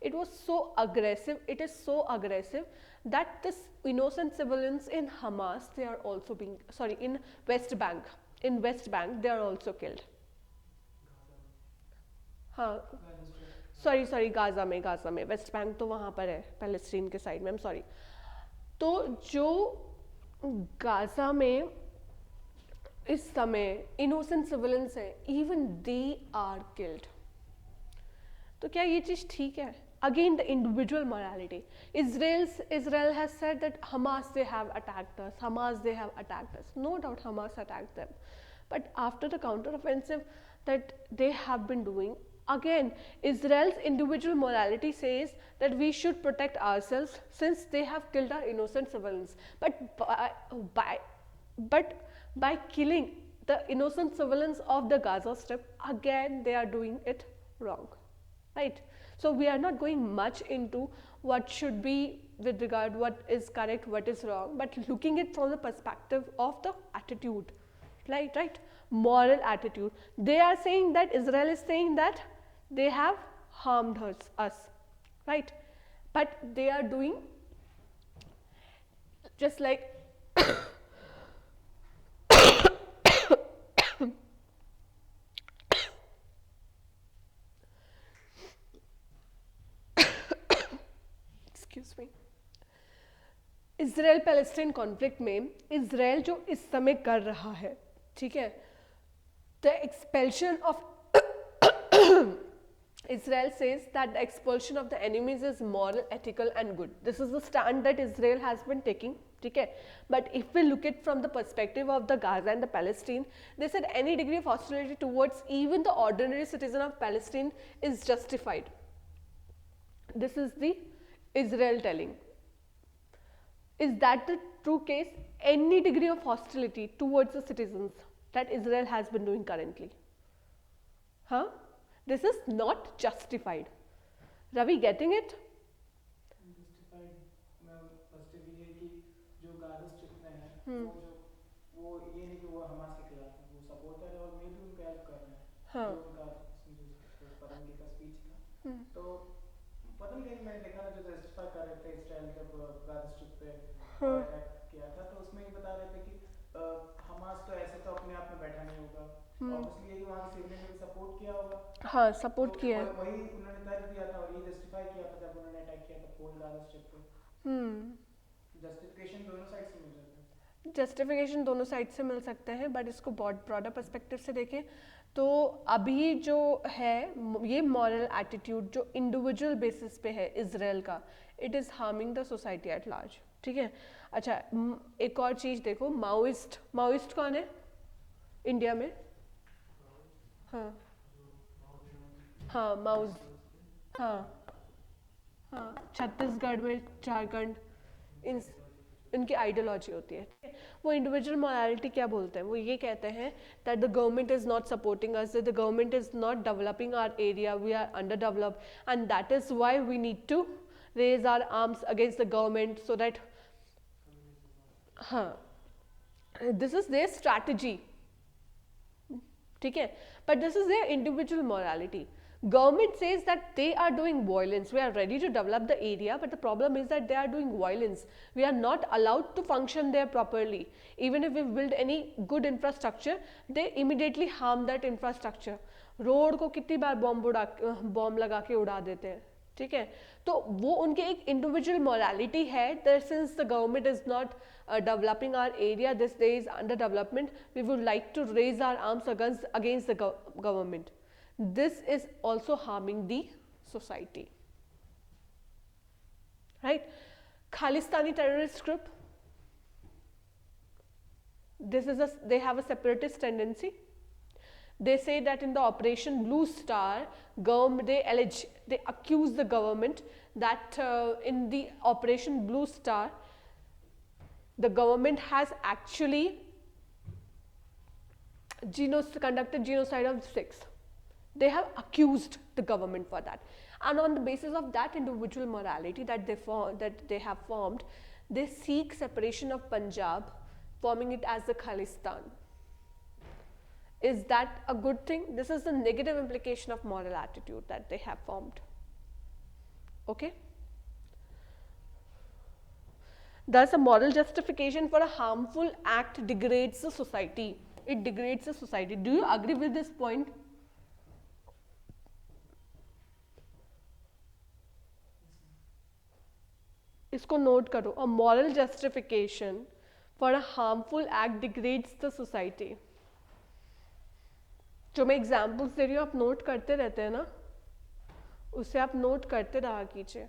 It was so aggressive. It is so aggressive that this innocent civilians in Hamas, they are also being, sorry, in West Bank they are also killed. हाँ sorry Gaza में, West Bank तो वहाँ पर है Palestine के side में, I am sorry. तो जो गाजा में इस समय इनोसेंट सिविलियंस हैं, इवन दे आर किल्ड। तो क्या ये चीज़ ठीक है? Again, the individual morality. Israel has said that Hamas, they have attacked us. No doubt Hamas attacked them. But after the counter-offensive that they have been doing, again, Israel's individual morality says that we should protect ourselves since they have killed our innocent civilians. But by killing the innocent civilians of the Gaza Strip, again, they are doing it wrong. Right? So we are not going much into what should be with regard what is correct, what is wrong, but looking it from the perspective of the attitude, right? Moral attitude. They are saying that Israel is saying that they have harmed us, right? But they are doing just like excuse me, Israel Palestine conflict में इजराइल जो इस समय कर रहा है, ठीक है, the expulsion of Israel says that the expulsion of the enemies is moral, ethical and good. This is the stand that Israel has been taking, ठीक है. But if we look at from the perspective of the Gaza and the Palestine, they said any degree of hostility towards even the ordinary citizen of Palestine is justified. This is the Israel telling. Is that the true case? Any degree of hostility towards the citizens that Israel has been doing currently. Huh? This is not justified. Ravi, getting it? Justified, positive ये है कि जो Gaza strip में है, वो ये नहीं कि वो हमास के खिलाफ है, वो सपोर्टर है और मे भी उनका हेल्प कर रहे हैं। हाँ. जो उनका परमगी का स्पीच था, तो पता नहीं कहीं मैंने देखा था जो जस्टिफाई कर रहे थे इजराइल जब गाजा स्ट्रिप पे अटैक किया था, तो उसमें ये बता रहे थे कि हमास तो ऐसे तो अपने आप में बैठा नहीं होगा, ऑब्वियसली यही वहाँ के सिविलियन ने भी सपोर्ट किया होगा। हाँ, सपोर्ट किया है, वही उन्होंने तर्क दिया था और ये जस्टिफाई किया था जब उन्होंने अटैक किया था पूर्ण गाजा स्ट्रिप पे। जस्टिफिकेशन दोनों साइड से मिल जाता है, जस्टिफिकेशन दोनों साइड से मिल सकते हैं, बट इसको ब्रॉडर पर्सपेक्टिव से देखें तो अभी जो है ये मॉरल एटीट्यूड जो इंडिविजुअल बेसिस पे है इजराइल का, it is harming the society at large, ठीक है। अच्छा, एक और चीज़ देखो, माओइस्ट कौन है इंडिया में? हाँ हाँ, माओज, हाँ हाँ, छत्तीसगढ़ में, झारखंड, इन इनकी आइडियोलॉजी होती है। वो इंडिविजुअल मोरालिटी क्या बोलते हैं, वो ये कहते हैं that the government is not supporting us, the government is not developing our area, we are underdeveloped and that is why we need to raise our arms against the government so that, हाँ, this is their strategy, ठीक है, but this is their individual morality. Government says that they are doing violence, we are ready to develop the area, but the problem is that they are doing violence, we are not allowed to function there properly. Even if we build any good infrastructure, they immediately harm that infrastructure. Road को कितनी बार bomb लगा के उड़ा देते हैं, ठीक है, तो वो उनके एक इंडिविजुअल मोरालिटी है that since the government is not developing our area, this day is under development, we would like to raise our arms against the government. This is also harming the society, right? Khalistani terrorist group, they have a separatist tendency. They say that in the Operation Blue Star, they accuse the government that in the Operation Blue Star, the government has actually conducted genocide of Sikhs. They have accused the government for that, and on the basis of that individual morality that they have formed, they seek separation of Punjab, forming it as the Khalistan. Is that a good thing? This is the negative implication of moral attitude that they have formed. Okay. Thus, a moral justification for a harmful act degrades the society. It degrades the society. Do you agree with this point? इसको note करो. A moral justification for a harmful act degrades the society. जो मैं examples दे रही हूँ आप note करते रहते हैं ना, उससे आप नोट करते रहा कीजिए.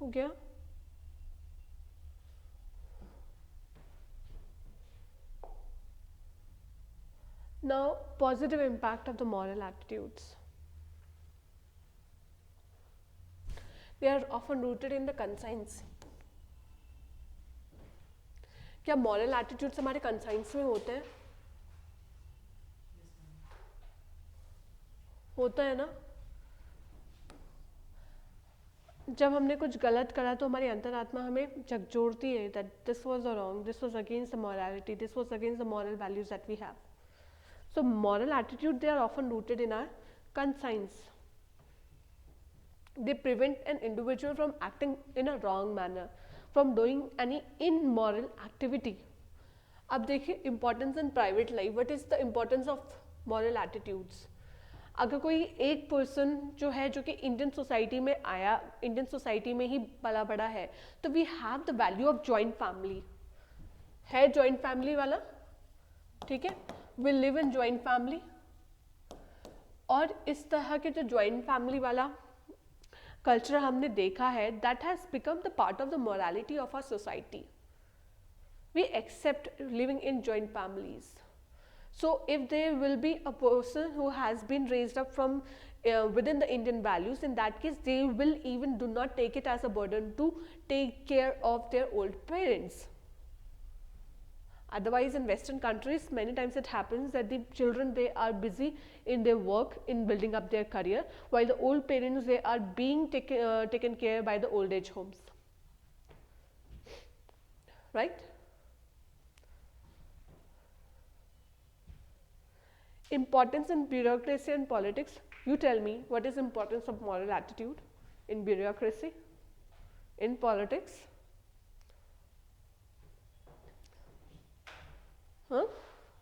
हो गया. Now, positive impact of the moral attitudes. They are often rooted in the conscience. क्या moral attitudes हमारे conscience में होते हैं? होता है ना. जब हमने कुछ गलत करा तो हमारी अंतरात्मा हमें झकझोरती है that this was wrong, this was against the morality, this was against the moral values that we have. So moral attitude, they are often rooted in our conscience. They prevent an individual from acting in a wrong manner, from doing any immoral activity. अब देखिए importance in private life. What is the importance of moral attitudes? अगर कोई एक person जो है जो कि Indian society में आया, इंडियन सोसाइटी में ही पला बड़ा है, तो we have the value of joint family. है जॉइंट फैमिली वाला, ठीक है, we live in joint family. और इस तरह के जो जॉइंट फैमिली वाला कल्चर हमने देखा है, that has become the part of the morality of our society. We accept living in joint families. So if there will be a person who has been raised up from within the Indian values, in that case they will even do not take it as a burden to take care of their old parents. Otherwise, in Western countries, many times it happens that the children, they are busy in their work, in building up their career, while the old parents, they are being taken care by the old age homes, right? Importance in bureaucracy and politics. You tell me, what is importance of moral attitude in bureaucracy, in politics? Huh?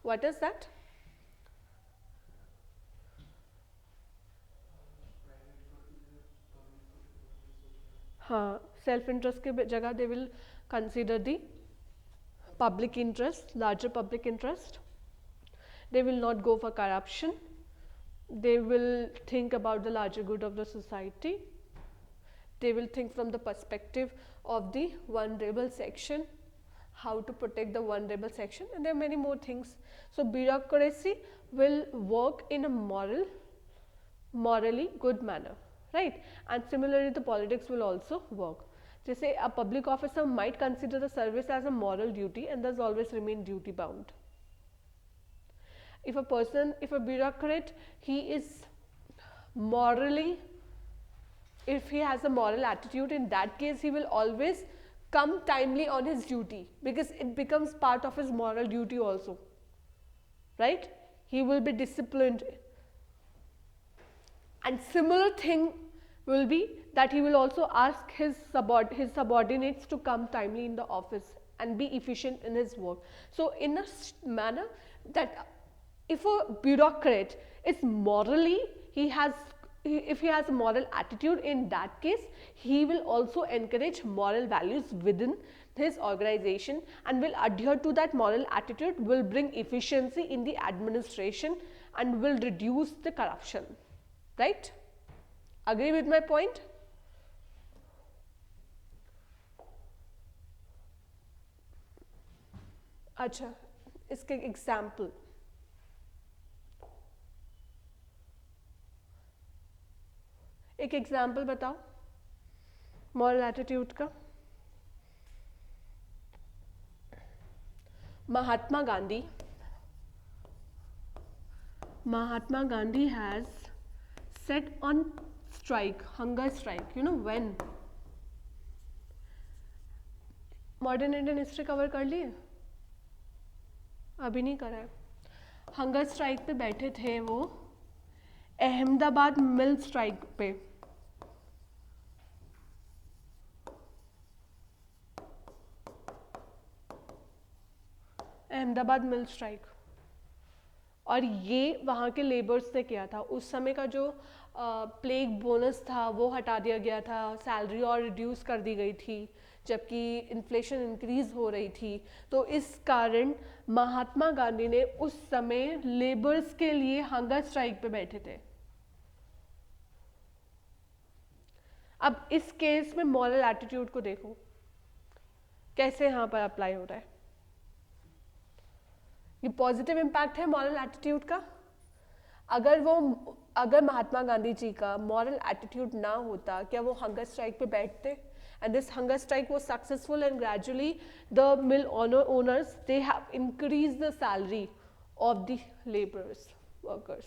What is that? हाँ, self interest के जगह they will consider the public interest, larger public interest. They will not go for corruption. They will think about the larger good of the society. They will think from the perspective of the vulnerable section, how to protect the vulnerable section, and there are many more things. So bureaucracy will work in a morally good manner, right? And similarly the politics will also work. Just say a public officer might consider the service as a moral duty and thus always remain duty bound. If a bureaucrat, he is morally, if he has a moral attitude, in that case he will always come timely on his duty, because it becomes part of his moral duty also, right? He will be disciplined. And similar thing will be that he will also ask his subordinates to come timely in the office and be efficient in his work. So in a manner that if a bureaucrat is morally, if he has a moral attitude, in that case he will also encourage moral values within his organization and will adhere to that moral attitude, will bring efficiency in the administration and will reduce the corruption, right? Agree with my point? अच्छा, इसके example, एक example बताओ moral attitude का. Mahatma Gandhi has set on strike, hunger strike. You know when? Modern Indian history cover कर लिए? अभी नहीं करा है. हंगर स्ट्राइक पे बैठे थे वो अहमदाबाद मिल स्ट्राइक पे. अहमदाबाद मिल स्ट्राइक, और ये वहाँ के लेबर्स ने किया था. उस समय का जो प्लेग बोनस था वो हटा दिया गया था, सैलरी और रिड्यूस कर दी गई थी, जबकि इन्फ्लेशन इंक्रीज हो रही थी. तो इस कारण महात्मा गांधी ने उस समय लेबर्स के लिए हंगर स्ट्राइक पे बैठे थे. अब इस केस में मॉरल एटीट्यूड को देखो कैसे यहाँ पर अप्लाई हो रहा है. ये पॉजिटिव इम्पैक्ट है मॉरल एटीट्यूड का. अगर महात्मा गांधी जी का मॉरल एटीट्यूड ना होता, क्या वो हंगर स्ट्राइक पे बैठते? And this hunger strike was successful, and gradually the mill owners, they have increased the salary of the laborers, workers.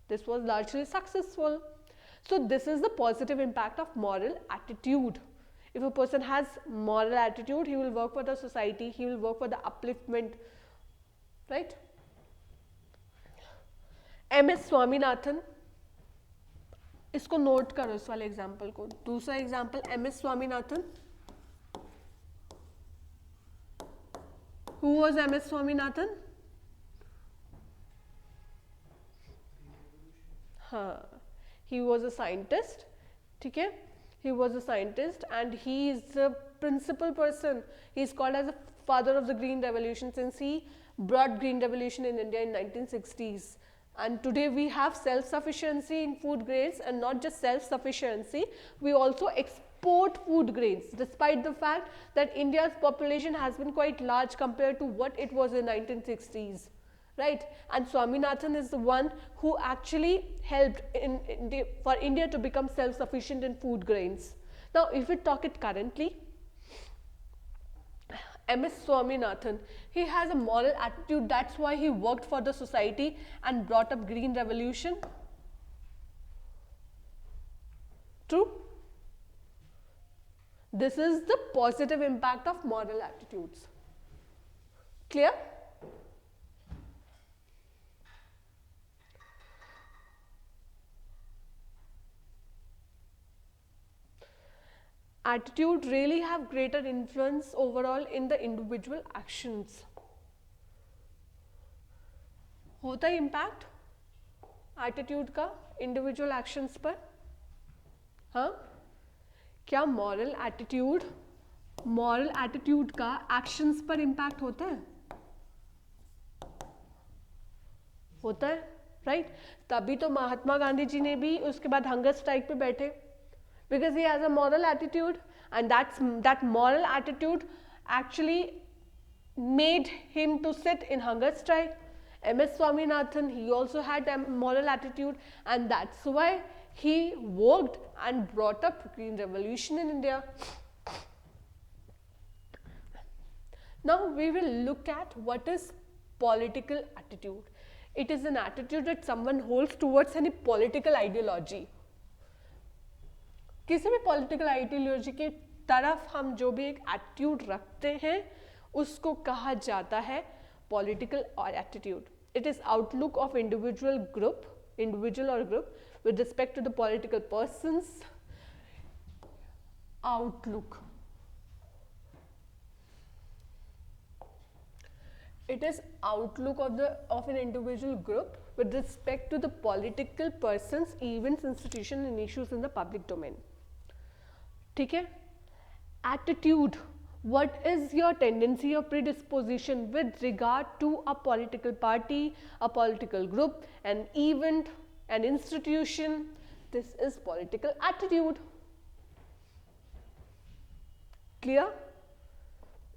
This was largely successful. So this is the positive impact of moral attitude. If a person has moral attitude, he will work for the society, he will work for the upliftment, right? MS Swaminathan, इसको note करो इस वाले example को. दूसरा example MS Swaminathan. Who was MS Swaminathan? हाँ, he was a scientist. ठीक है, he was a scientist and he is the principal person. He is called as the father of the green revolution, since he brought green revolution in India in 1960s. And today we have self-sufficiency in food grains, and not just self-sufficiency, we also export food grains, despite the fact that India's population has been quite large compared to what it was in 1960s. right? And Swaminathan is the one who actually helped for India to become self-sufficient in food grains. Now, if we talk it currently, MS Swaminathan, he has a moral attitude. That's why he worked for the society and brought up green revolution. True? This is the positive impact of moral attitudes. Clear? Attitude really have greater influence overall in the individual actions. होता है impact attitude का individual actions पर? हाँ? क्या moral attitude का actions पर impact होता है? होता है, right? तभी तो महात्मा गांधी जी ने भी उसके बाद hunger strike पे बैठे, because he has a moral attitude, and that moral attitude actually made him to sit in hunger strike. MS Swaminathan, he also had a moral attitude, and that's why he worked and brought up green revolution in India. Now we will look at what is political attitude. It is an attitude that someone holds towards any political ideology. किसी भी political ideology की तरफ हम जो भी एक attitude रखते हैं उसको कहा जाता है political attitude. It is outlook of individual और group with respect to the political persons. Outlook, it is outlook of an individual group with respect to the political persons, events, institutions and issues in the public domain. ठीक है? Attitude, what is your tendency or predisposition with regard to a political party, a political group, an event, an institution? This is political attitude. Clear?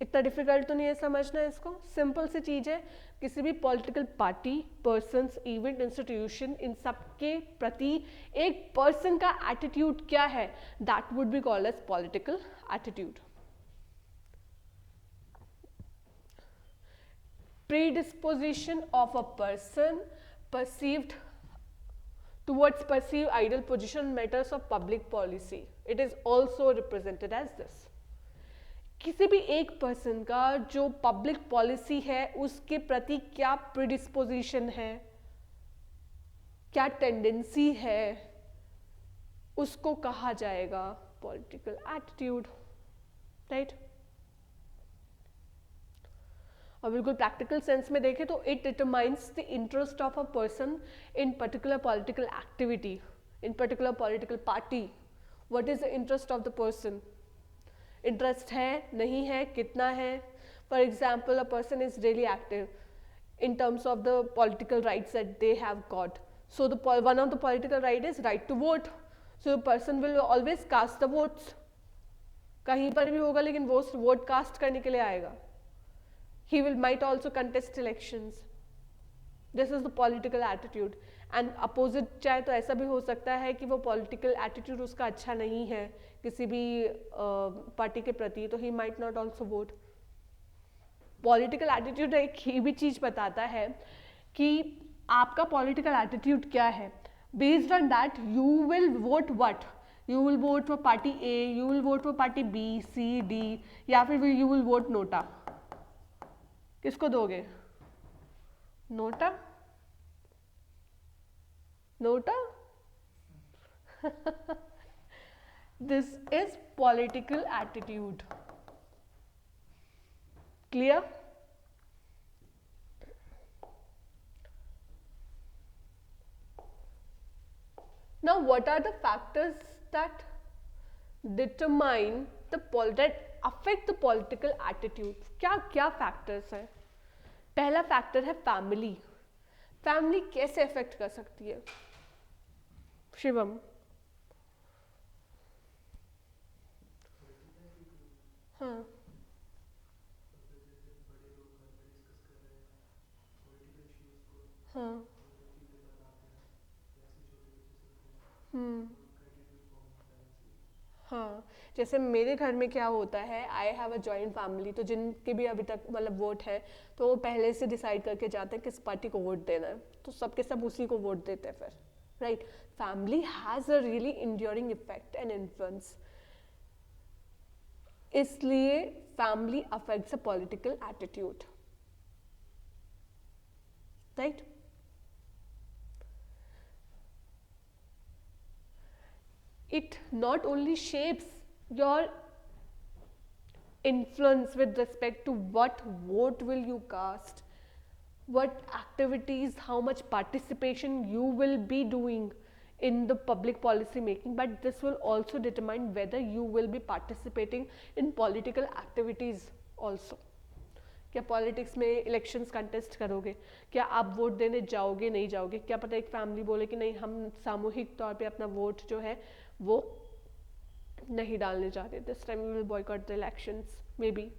इतना difficult तो नहीं है समझना इसको, simple सी चीज़ है. किसी भी political party, persons, event, institution, इन सब के प्रति एक पर्सन का एटीट्यूड क्या है, that would be called as political attitude. Predisposition of a person perceived towards perceived ideal position matters of public policy. It is also represented as this. किसी भी एक पर्सन का जो पब्लिक पॉलिसी है उसके प्रति क्या प्रीडिस्पोजिशन है, क्या टेंडेंसी है, उसको कहा जाएगा पॉलिटिकल एटीट्यूड. राइट? और बिल्कुल प्रैक्टिकल सेंस में देखें तो it determines the interest of a person in particular political activity, in particular political party. What is the interest of the person? Interest है, नहीं है, कितना है? For example, a person is really active in terms of the political rights that they have got. So one of the political right is right to vote. So the person will always cast the votes. कहीं पर भी होगा लेकिन वो vote cast करने के लिए आएगा. He might also contest elections. This is the political attitude. And opposite चाहे तो ऐसा भी हो सकता है कि वो political attitude उसका अच्छा नहीं है किसी भी पार्टी के प्रति, तो he might not also vote. Political attitude एक ही भी चीज़ बताता है कि आपका पॉलिटिकल एटीट्यूड क्या है. Based on that you will vote what. You will vote for party A, you will vote for party B, C, D, या फिर यू विल वोट नोटा. किसको दोगे? NOTA? NOTA? This is political attitude. Clear? Now, what are the factors that determine that affect the political attitude? क्या factors हैं? पहला factor है family. Family कैसे affect कर सकती है? शिवम. हाँ. हाँ तो वो चीज़ें बताते हैं, जैसे छोटे बच्चे सब हैं हम्म तो उनका एटीट्यूड फॉर्म होता है ऐसे। हाँ, जैसे मेरे घर में क्या होता है, I have a joint family, तो जिनके भी अभी तक मतलब वोट है तो वो पहले से डिसाइड करके जाते हैं किस पार्टी को वोट देना है, तो सबके सब उसी को वोट देते हैं फिर, right. Family has a really enduring effect and influence, इसलिए family affects a political attitude, right. It not only shapes your influence with respect to what vote will you cast, what activities, how much participation you will be doing in the public policy making, but this will also determine whether you will be participating in political activities also. क्या politics में elections contest करोगे, क्या आप vote देने जाओगे नहीं जाओगे, क्या पता एक फैमिली बोले कि नहीं हम सामूहिक तौर पे अपना वोट जो है वो नहीं डालने जा रहे, this time we will boycott the elections maybe.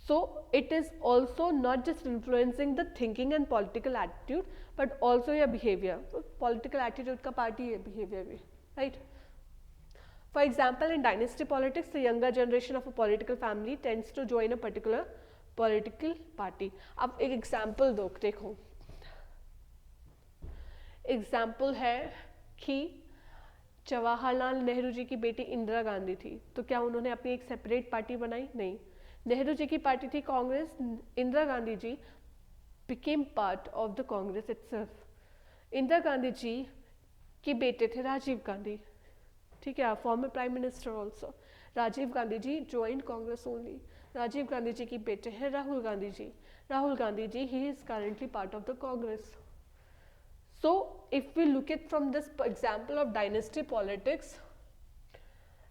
So it is also not just influencing the thinking and political attitude, but also your behavior. So political attitude का part ही है behavior भी, right? For example, in dynasty politics, the younger generation of a political family tends to join a particular political party. अब एक example देखो. Example है कि जवाहरलाल नेहरू जी की बेटी इंदिरा गांधी थी, तो क्या उन्होंने अपनी एक सेपरेट पार्टी बनाई? नहीं. नेहरू जी की पार्टी थी Congress, Indira Gandhi ji became part of the Congress itself. Indira Gandhi ji के बेटे थे राजीव गांधी, ठीक है, former prime minister also. Rajiv Gandhi ji join Congress only. Rajiv Gandhi ji की बेटे हैं Rahul Gandhi ji. Rahul Gandhi ji he is currently part of the Congress. So if we look at from this example of dynasty politics,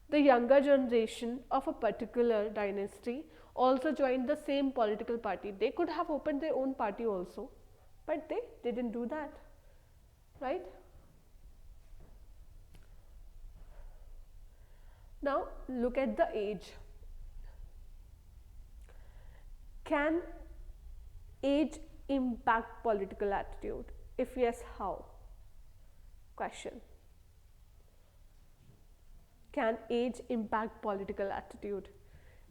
the younger generation of a particular dynasty also joined the same political party. They could have opened their own party also, but they didn't do that, right? Now look at the age. Can age impact political attitude? If yes, how? Question. Can age impact political attitude?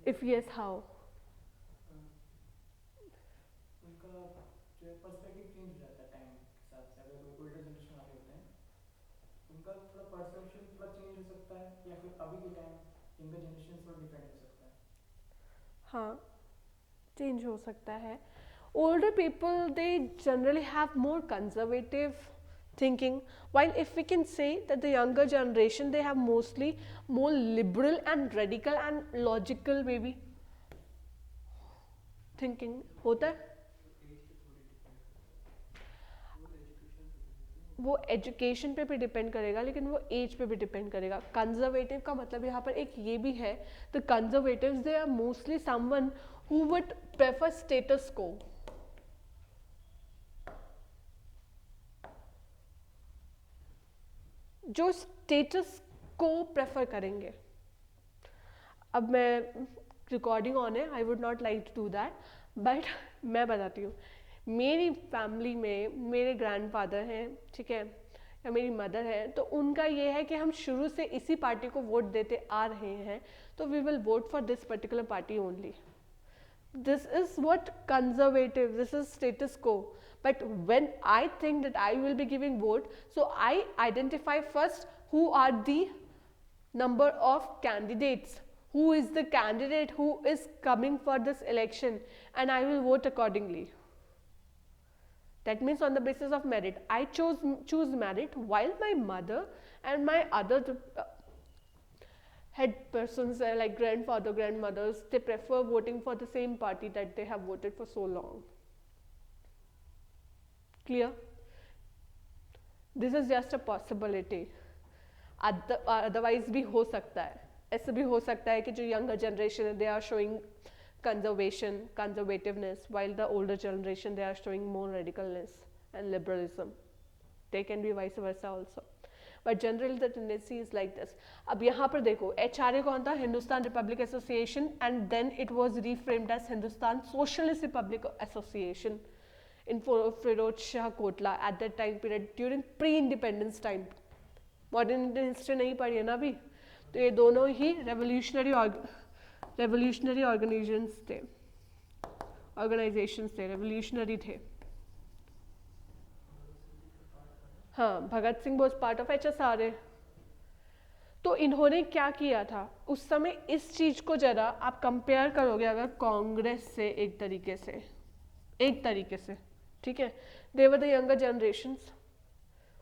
If yes, how? उनका जो है perspective change हो जाता है time के साथ से. अगर कोई ओल्डर जनरेशन वाले होते हैं उनका थोड़ा परसेप्शन थोड़ा चेंज हो सकता है, या फिर अभी के टाइम यंगर जनरेशन थोड़ा डिफरेंट हो सकता है. हाँ, चेंज हो सकता है. Older people, they generally have more conservative thinking, while if we can say that the younger generation, they have mostly more liberal and radical and logical maybe thinking. होता है वो एजुकेशन पे भी डिपेंड करेगा, लेकिन वो एज पे भी डिपेंड करेगा. कंजर्वेटिव का मतलब यहाँ पर एक ये भी है, the conservatives they are mostly someone who would prefer status quo. जो स्टेटस को प्रेफर करेंगे. अब मैं रिकॉर्डिंग ऑन है, I would not like to do that, but मैं बताती हूँ. मेरी फैमिली में मेरे ग्रैंडफादर हैं, ठीक है, या मेरी मदर है, तो उनका ये है कि हम शुरू से इसी पार्टी को वोट देते आ रहे हैं, तो we will vote for this particular party only. This is what conservative, this is status quo. But when I think that I will be giving vote, so I identify first who are the number of candidates, who is the candidate who is coming for this election, and I will vote accordingly. That means on the basis of merit. I choose merit, while my mother and my other head persons like grandfather, grandmothers, they prefer voting for the same party that they have voted for so long. Clear? This is just a possibility. Otherwise भी हो सकता है, ऐसे भी हो सकता है कि जो younger generation they are showing conservativeness, while the older generation they are showing more radicalness and liberalism. They can be vice versa also. But generally the tendency is like this. अब यहाँ पर देखो, HRA कौन था? Hindustan Republic association, and then it was reframed as Hindustan socialist Republic association. in Firoz Shah Kotla at that time period during pre-independence time. Modern Indian history नहीं पढ़ी है ना अभी, तो ये दोनों ही रेवोल्यूशनरी ऑर्गेनाइजेशंस थे, रेवोल्यूशनरी थे. हाँ, Bhagat Singh was part of HSRA. तो इन्होंने क्या किया था उस समय, इस चीज को जरा आप कंपेयर करोगे अगर कांग्रेस से, एक तरीके से, ठीक है. They were the younger generations.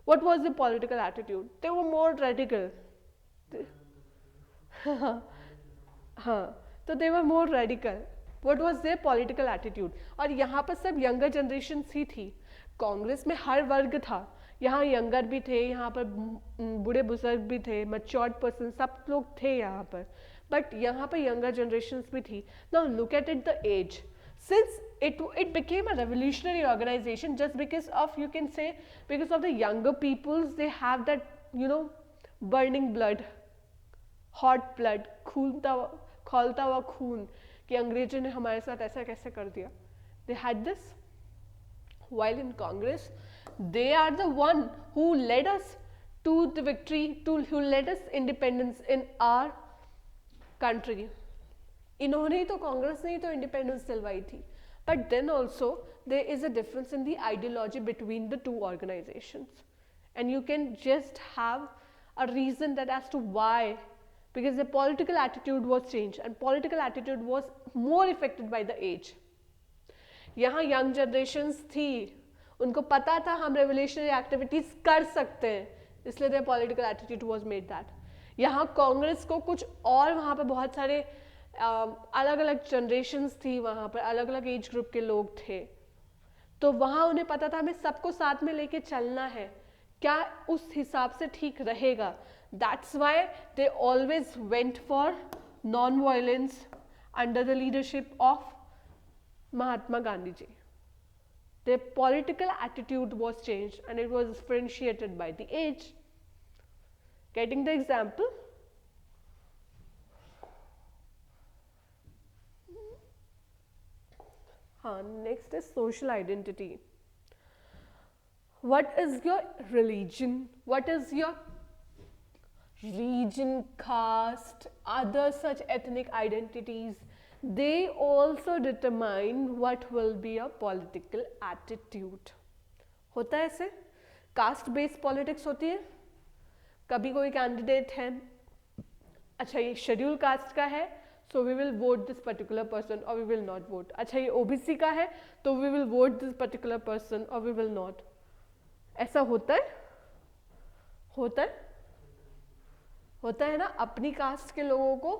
What was the political attitude? They were more radical. हाँ, तो they were more radical. What was their political attitude? और यहाँ पर सब यंगर जनरेशन ही थी. कांग्रेस में हर वर्ग था, यहाँ यंगर भी थे, यहाँ पर बूढ़े बुजुर्ग भी थे, मैच्योर्ड पर्सन, सब लोग थे यहाँ पर, बट यहाँ पर यंगर जनरेशन भी थी. Now look at it, the age. Since it became a revolutionary organization just because of, you can say, because of the younger peoples, they have that, you know, burning blood, hot blood, खौलता हुआ खून कि अंग्रेजों ने हमारे साथ ऐसा कैसे कर दिया. They had this. While in Congress, they are the one who led us to the victory, who led us independence in our country. इन्होंने ही तो, कांग्रेस ने ही तो इंडिपेंडेंस दिलवाई थी. But then also there is a difference in the ideology between the two organisations, and you can just have a reason that as to why, because the political attitude was change and political attitude was more affected by the age. यहाँ young generations थी, उनको पता था हम revolutionary activities कर सकते हैं, इसलिए the political attitude was made that. यहाँ कांग्रेस को कुछ और, वहाँ पे बहुत सारे अलग अलग जनरेशन्स थी, वहाँ पर अलग अलग एज ग्रुप के लोग थे, तो वहाँ उन्हें पता था हमें सबको साथ में लेके चलना है, क्या उस हिसाब से ठीक रहेगा. That's why they always went for non violence under the leadership of Mahatma Gandhi ji. Their political attitude was changed and it was differentiated by the age. Getting the example? Next is social identity. What is your religion? What is your region, caste, other such ethnic identities? They also determine what will be your political attitude. होता है ऐसे, caste based politics होती है. कभी कोई candidate है, अच्छा ये शेड्यूल कास्ट का है, so we will vote this particular person or we will not vote. अच्छा ये OBC का है, तो we will vote this particular person or we will not. ऐसा होता है, होता है ना. अपनी कास्ट के लोगों को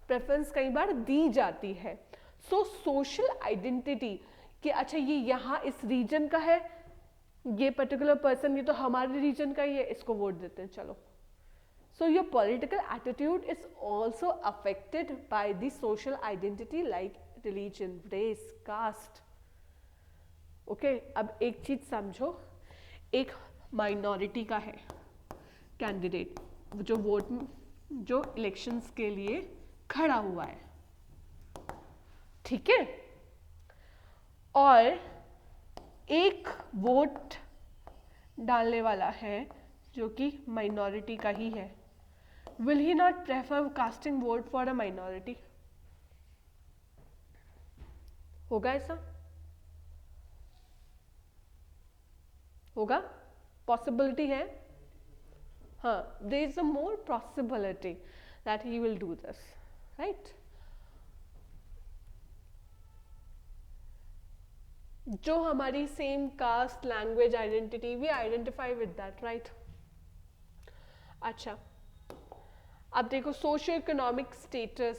प्रेफरेंस कई बार दी जाती है. सो सोशल आइडेंटिटी कि अच्छा ये यहाँ इस रीजन का है, ये पर्टिकुलर पर्सन, ये तो हमारे रीजन का ही है, इसको वोट देते हैं, चलो. So your political attitude is also affected by the social identity like religion, race, caste. Okay, अब एक चीज समझो, एक माइनॉरिटी का है कैंडिडेट जो इलेक्शंस के लिए खड़ा हुआ है, ठीक है, और एक वोट डालने वाला है जो कि माइनॉरिटी का ही है. Will he not prefer casting vote for a minority? होगा ऐसा? होगा? Possibility है? हाँ, there is a more possibility that he will do this, right? जो हमारी same caste, language, identity, we identify with that, right? अच्छा, अब देखो, socio economic status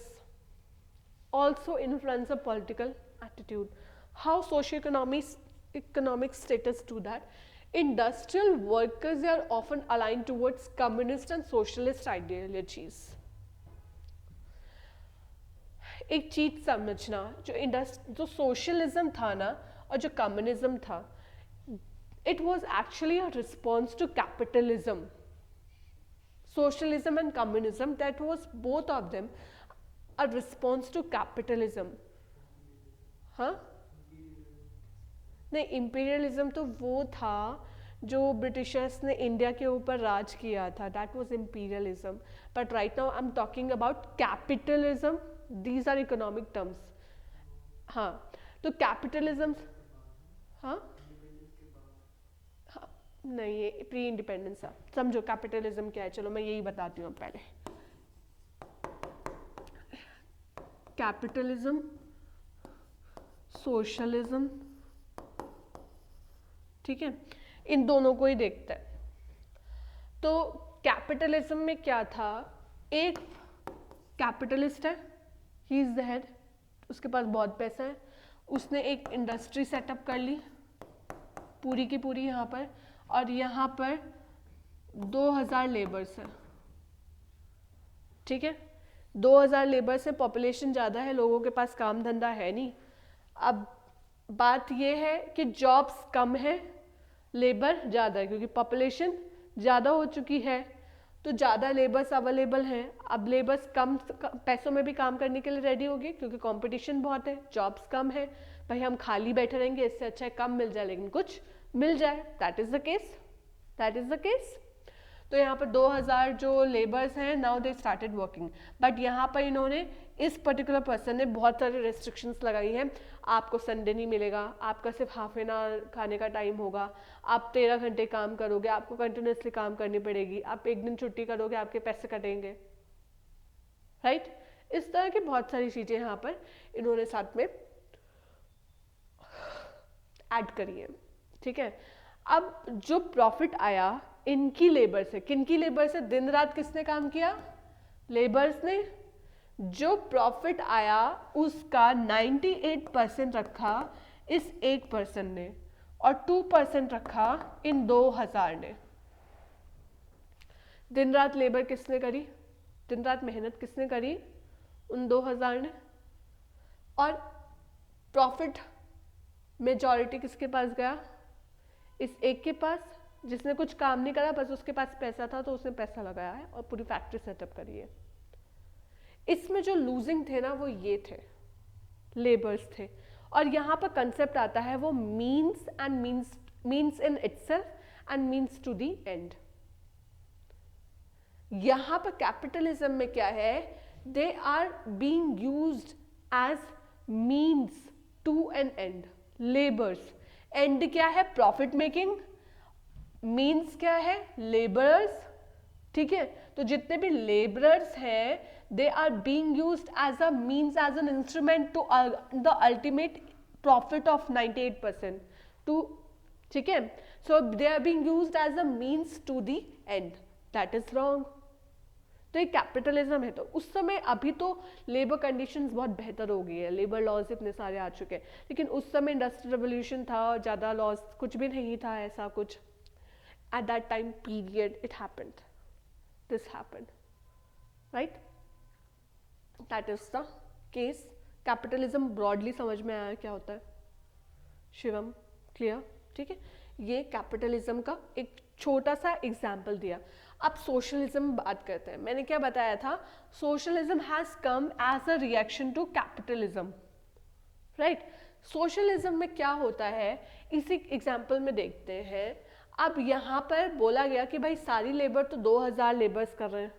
also influence a political attitude. How socio-economic status do that? Industrial workers are often aligned towards communist and socialist ideologies. एक चीज समझना, जो socialism था ना और जो कम्युनिज्म था, it was actually a response to capitalism. Socialism and communism, that was both of them a response to capitalism. Huh? नहीं, इंपीरियलिज्म तो वो था जो ब्रिटिशर्स ने इंडिया के ऊपर राज किया था, that was imperialism. But right now I am talking about capitalism. These are economic terms. हाँ, तो कैपिटलिज्म, हाँ हाँ, नहीं ये प्री इंडिपेंडेंस है. समझो कैपिटलिज्म क्या है, चलो मैं यही बताती हूँ पहले. कैपिटलिज्म, सोशलिज्म, ठीक है, इन दोनों को ही देखते हैं. तो कैपिटलिज्म में क्या था, एक कैपिटलिस्ट है, ही इज द हेड, उसके पास बहुत पैसा है, उसने एक इंडस्ट्री सेटअप कर ली पूरी की पूरी यहाँ पर, और यहाँ पर 2000 लेबर्स हैं. ठीक है, 2000 लेबर से पॉपुलेशन ज़्यादा है, लोगों के पास काम धंधा है नहीं. अब बात यह है कि जॉब्स कम है, लेबर ज़्यादा है, क्योंकि पॉपुलेशन ज़्यादा हो चुकी है तो ज़्यादा लेबर्स अवेलेबल हैं. अब लेबर्स कम पैसों में भी काम करने के लिए रेडी होगी क्योंकि कंपटीशन बहुत है, जॉब्स कम है. भाई हम खाली बैठे रहेंगे, इससे अच्छा है कम मिल जाए लेकिन कुछ मिल जाए. That is the case, that is the case. तो यहाँ पर 2000 जो लेबर्स हैं, now they started working. But यहाँ पर इन्होंने, इस पर्टिकुलर पर्सन ने बहुत सारे रेस्ट्रिक्शंस लगाई हैं. आपको संडे नहीं मिलेगा, आपका सिर्फ हाफ एन आवर खाने का टाइम होगा, आप 13 घंटे काम करोगे, आपको कंटिन्यूसली काम करनी पड़ेगी, आप एक दिन छुट्टी करोगे आपके पैसे कटेंगे. राइट, इस तरह की बहुत सारी चीज़ें यहाँ पर इन्होंने साथ में ऐड करी है. ठीक है, अब जो प्रॉफिट आया इनकी लेबर से, किनकी लेबर से, दिन रात किसने काम किया, लेबर्स ने. जो प्रॉफिट आया उसका 98% रखा इस 1% ने और 2% रखा इन 2000 ने. दिन रात लेबर किसने करी, दिन रात मेहनत किसने करी, उन 2000 ने. और प्रॉफिट मेजॉरिटी किसके पास गया, इस एक के पास, जिसने कुछ काम नहीं करा, बस उसके पास पैसा था तो उसने पैसा लगाया है और पूरी फैक्ट्री सेटअप करी है. इसमें जो लूजिंग थे ना वो ये थे, लेबर्स थे. और यहाँ पर कंसेप्ट आता है वो means and means in itself and means to the end. यहाँ पर कैपिटलिज्म में क्या है, they are being used as means to an end. Labours, and क्या है, प्रॉफिट मेकिंग, मीन्स क्या है, लेबरर्स. ठीक है, तो जितने भी लेबरर्स हैं they are being used as a means, as an instrument to the ultimate profit of 98% to. ठीक है, so they are being used as a means to the end. that is wrong. तो ये capitalism है. तो उस समय, अभी तो लेबर कंडीशंस बहुत बेहतर हो गई है, लेबर लॉज इतने सारे आ चुके हैं, लेकिन उस समय इंडस्ट्रियल रेवोल्यूशन था, ज़्यादा लॉज कुछ भी नहीं था ऐसा कुछ. At that time period it happened, this happened, right. That is the case. Capitalism broadly समझ में आया क्या होता है, शिवम, क्लियर. ठीक है, ये कैपिटलिज्म का एक छोटा सा एग्जाम्पल दिया. अब सोशलिज्म बात करते हैं. मैंने क्या बताया था, socialism has come as a reaction to capitalism. Right, socialism में क्या होता है इसी एग्जाम्पल में देखते हैं. अब यहाँ पर बोला गया कि भाई सारी लेबर तो 2000 लेबर्स कर रहे हैं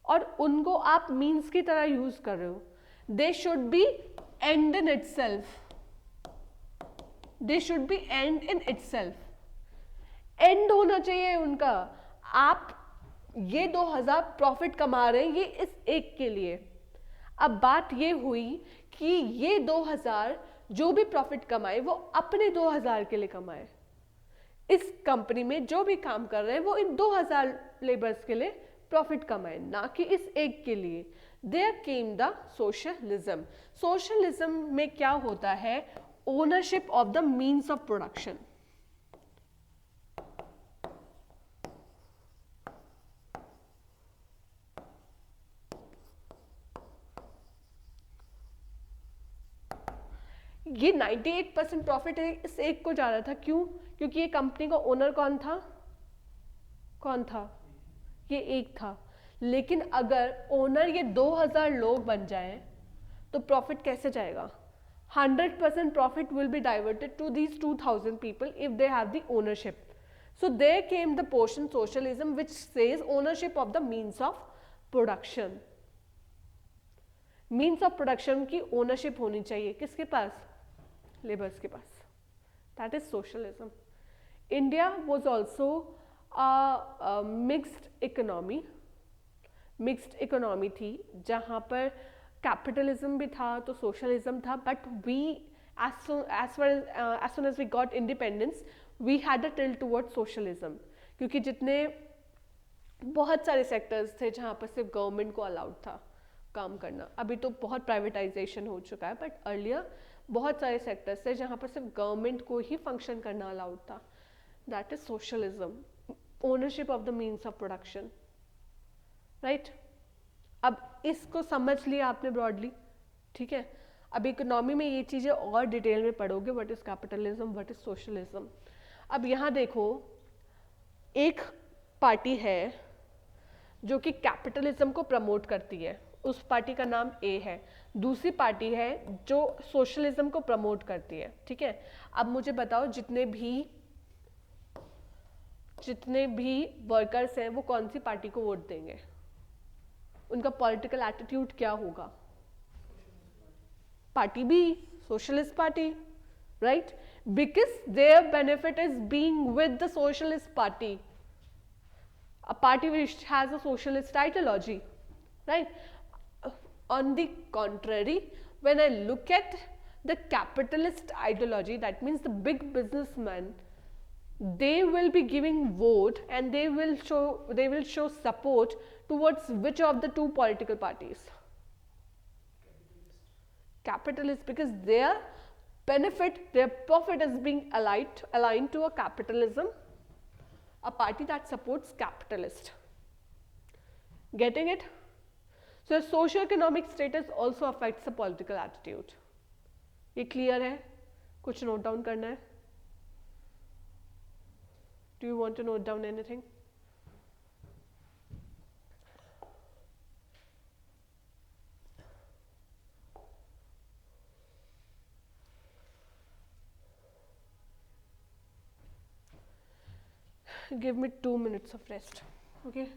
और उनको आप मीन्स की तरह यूज कर रहे हो. They should be and in itself, they should be and in itself. And होना चाहिए उनका. आप ये 2000 प्रॉफिट कमा रहे हैं ये इस एक के लिए. अब बात ये हुई कि ये 2000 जो भी प्रॉफिट कमाए वो अपने 2000 के लिए कमाए. इस कंपनी में जो भी काम कर रहे हैं वो इन 2000 लेबर्स के लिए प्रॉफिट कमाए, ना कि इस एक के लिए. There came the socialism. Socialism में क्या होता है, ownership of the means of production. ये 98% प्रॉफिट है इस एक को जा रहा था. क्यों, क्योंकि ये कंपनी का ओनर कौन था, कौन था, ये एक था. लेकिन अगर ओनर ये 2000 लोग बन जाए तो प्रॉफिट कैसे जाएगा, 100% profit will be diverted to these 2000 people if they have the ownership. So there came the portion socialism which says ownership of the means of production. Means of production की ownership होनी चाहिए किसके पास? Labours के पास. That is socialism. India was also mixed economy. Mixed economy थी जहाँ पर कैपिटलिज्म भी था तो सोशलिज्म था, but we as soon as we got independence we had a tilt towards socialism, क्योंकि जितने बहुत सारे सेक्टर्स थे जहाँ पर सिर्फ गवर्नमेंट को अलाउड था काम करना. अभी तो बहुत प्राइवेटाइजेशन हो चुका है, बट अर्लियर बहुत सारे सेक्टर्स थे जहाँ पर सिर्फ गवर्नमेंट को ही फंक्शन करना अलाउड था. That is socialism. Ownership of the means of production. Right. अब इसको समझ लिया आपने ब्रॉडली. ठीक है. अब इकोनॉमी में ये चीज़ें और डिटेल में पढ़ोगे. What is capitalism, what is socialism. अब यहाँ देखो, एक पार्टी है जो कि कैपिटलिज्म को प्रमोट करती है, उस पार्टी का नाम ए है. दूसरी पार्टी है जो सोशलिज्म को प्रमोट करती है. ठीक है. अब मुझे बताओ जितने भी वर्कर्स हैं वो कौन सी पार्टी को वोट देंगे? उनका पॉलिटिकल एटीट्यूड क्या होगा? Party B, socialist party. Right. Because their benefit is being with the socialist party, a party which has a socialist ideology. Right. On the contrary, when I look at the capitalist ideology, that means the big businessmen, they will be giving vote and they will show support towards which of the two political parties? Capitalist, because their benefit, their profit is being aligned to a capitalism, a party that supports capitalist. Getting it? So socio-economic status also affects the political attitude. ये clear है? कुछ note down करना है? Do you want to note down anything? Give me 2 minutes of rest. Okay.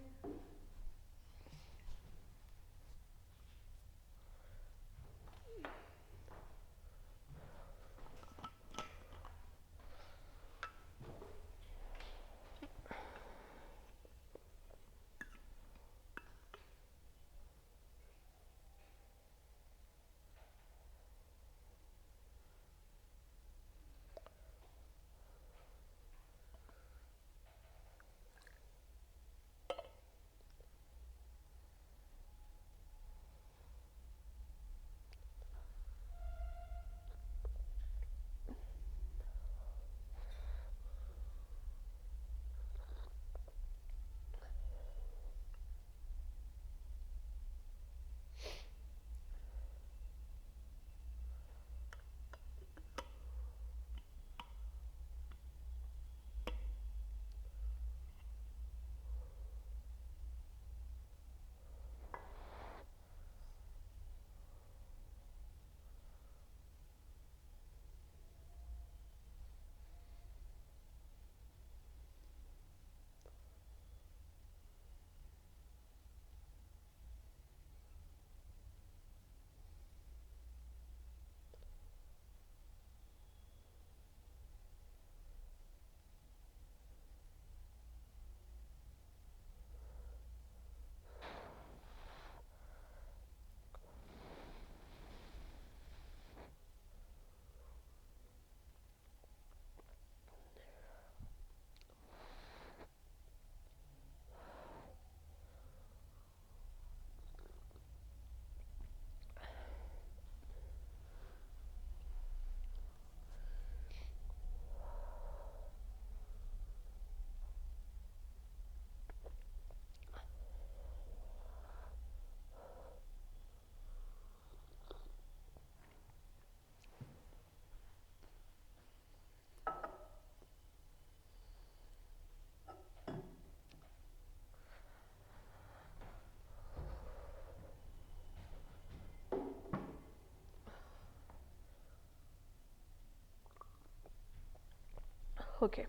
Okay.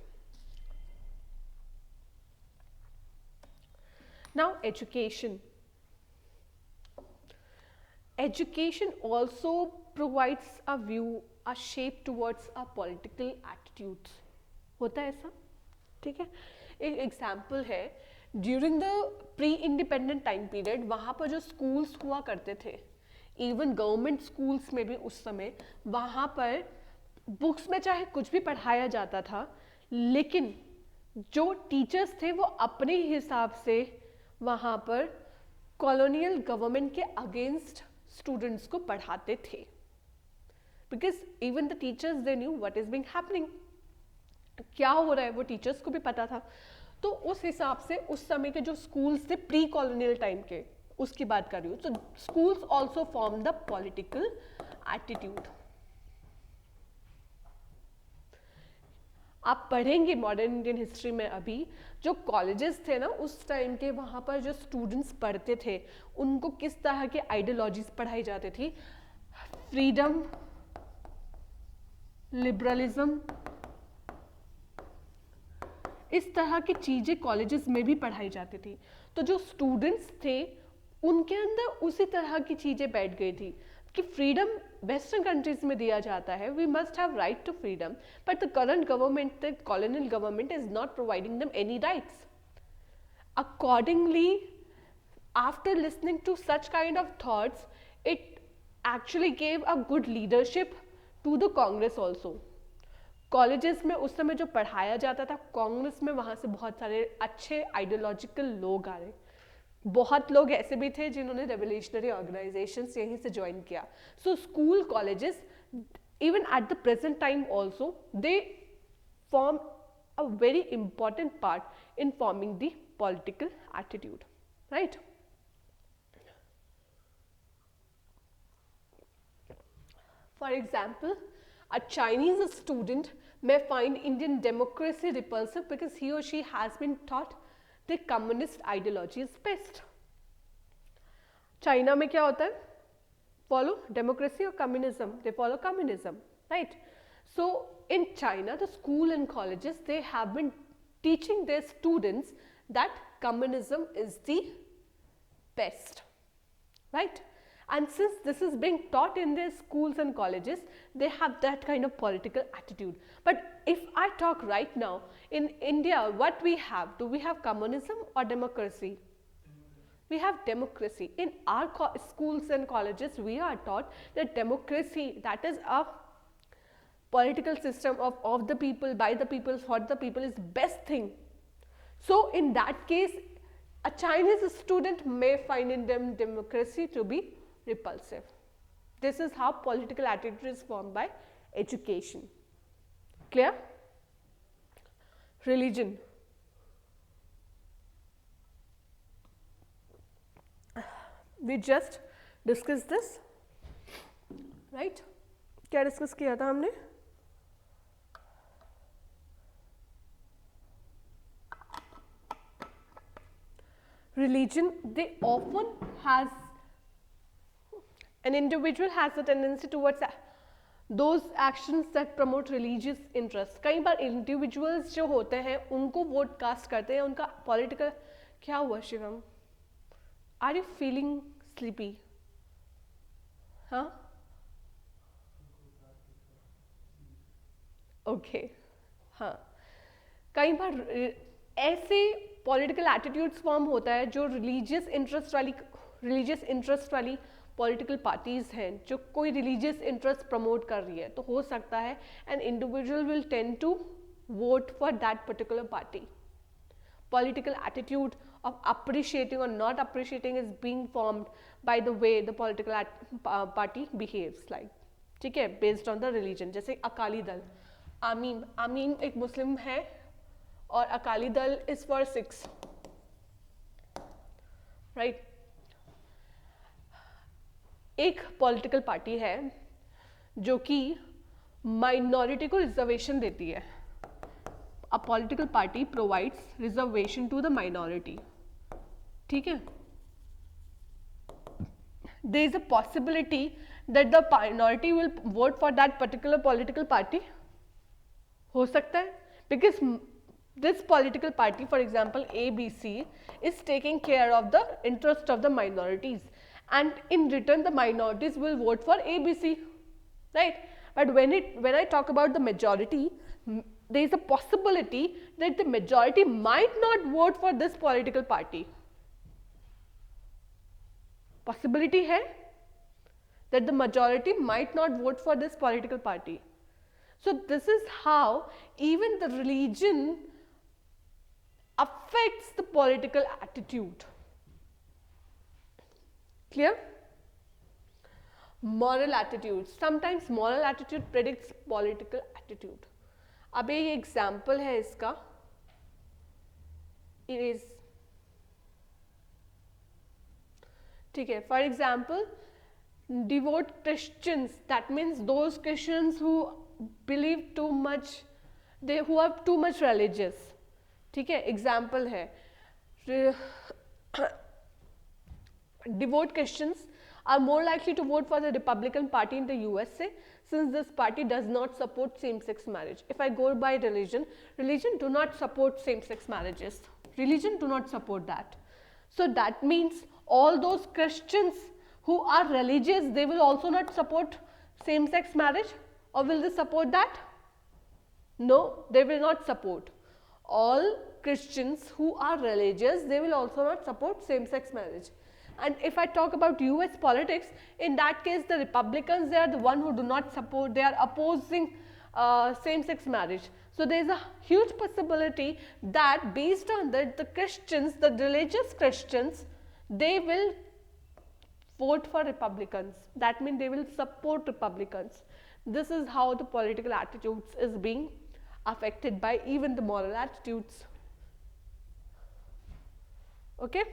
Now, education. Education also provides a view, a shape towards our political attitudes. होता है ऐसा, ठीक है. एक एग्जाम्पल है, during the pre independent time period वहाँ पर जो स्कूल्स हुआ करते थे, इवन गवर्नमेंट स्कूल्स में भी उस समय वहाँ पर बुक्स में चाहे कुछ भी पढ़ाया जाता था, लेकिन जो टीचर्स थे वो अपने हिसाब से वहाँ पर कॉलोनियल गवर्नमेंट के अगेंस्ट स्टूडेंट्स को पढ़ाते थे, because even the teachers they knew what is being happening, क्या हो रहा है वो टीचर्स को भी पता था. तो उस हिसाब से उस समय के जो स्कूल्स थे प्री कॉलोनियल टाइम के, उसकी बात कर रही हूँ. तो schools also form the political attitude. आप पढ़ेंगे मॉडर्न इंडियन हिस्ट्री में अभी जो कॉलेजेस थे ना उस टाइम के, वहाँ पर जो स्टूडेंट्स पढ़ते थे उनको किस तरह के आइडियोलॉजीज पढ़ाई जाती थी. फ्रीडम, लिबरलिज्म, इस तरह की चीज़ें कॉलेजेस में भी पढ़ाई जाती थी. तो जो स्टूडेंट्स थे उनके अंदर उसी तरह की चीज़ें बैठ गई थी कि फ्रीडम वेस्टर्न कंट्रीज में दिया जाता है, we must have right to freedom, but the current government, the colonial government is not providing them any rights. Accordingly, after listening to such kind of thoughts, it actually gave a good leadership to the Congress also. Colleges में उस समय जो पढ़ाया जाता था कांग्रेस में, वहाँ से बहुत सारे अच्छे आइडियोलॉजिकल लोग आ रहे. बहुत लोग ऐसे भी थे जिन्होंने रेवोल्यूशनरी ऑर्गेनाइजेशंस यहीं से ज्वाइन किया. So school colleges even at the present time also they form a very important part in forming the political attitude, right. For example, a Chinese student may find Indian democracy repulsive because he or she has been taught the communist ideology is best. China में क्या होता है? Follow democracy or communism? They follow communism, right? So in China, the school and colleges, they have been teaching their students that communism is the best, right? And since this is being taught in their schools and colleges, they have that kind of political attitude. But if I talk right now, in India, what we have? Do we have communism or democracy? We have democracy. In our schools and colleges, we are taught that democracy, that is a political system of the people, by the people, for the people, is best thing. So in that case, a Chinese student may find in them democracy to be repulsive. This is how political attitude is formed by education. Clear? Religion. We just discussed this, right? क्या discuss किया था हमने? Religion, they often has, an individual has a tendency towards those actions that promote religious interest. कई बार individuals जो होते हैं उनको vote cast करते हैं, उनका political. क्या हुआ Shivam? Are you feeling sleepy? हाँ? Okay. हाँ. कई बार ऐसे पॉलिटिकल एटीट्यूड्स फॉर्म होता है जो रिलीजियस इंटरेस्ट वाली पॉलिटिकल पार्टीज हैं, जो कोई रिलीजियस इंटरेस्ट प्रमोट कर रही है, तो हो सकता है an individual will tend to vote for that particular party. Political attitude of appreciating or not appreciating is being formed by the way the political party behaves, like, ठीक है, based on the religion. जैसे अकाली दल, आमीन एक मुस्लिम है और Akali Dal is for Sikhs, right? एक political party है जो कि माइनॉरिटी को रिजर्वेशन देती है. A political party provides reservation to the minority. ठीक है? There is a possibility that the minority will vote for that particular political party. हो सकता है, because this political party, for example ABC, is taking care of the interest of the minorities, and in return the minorities will vote for ABC, right? But when I talk about the majority, there is a possibility that the majority might not vote for this political party. Possibility है that the majority might not vote for this political party. So this is how even the religion affects the political attitude. Clear? Moral attitude. Sometimes moral attitude predicts political attitude. अब एक example है इसका. It is, ठीक है, for example, devout Christians, that means those Christians who believe too much, who are too much religious. ठीक है, example है, devout Christians are more likely to vote for the Republican Party in the USA, since this party does not support same-sex marriage. If I go by religion, religion do not support same-sex marriages. Religion do not support that. So that means all those Christians who are religious, they will also not support same-sex marriage, or will they support that? No, they will not support. All Christians who are religious, they will also not support same-sex marriage. And if I talk about US politics, in that case the Republicans, they are the one who do not support, they are opposing same-sex marriage. So there is a huge possibility that based on that, the Christians, the religious Christians, they will vote for Republicans. That means they will support Republicans. This is how the political attitudes is being affected by even the moral attitudes. Okay?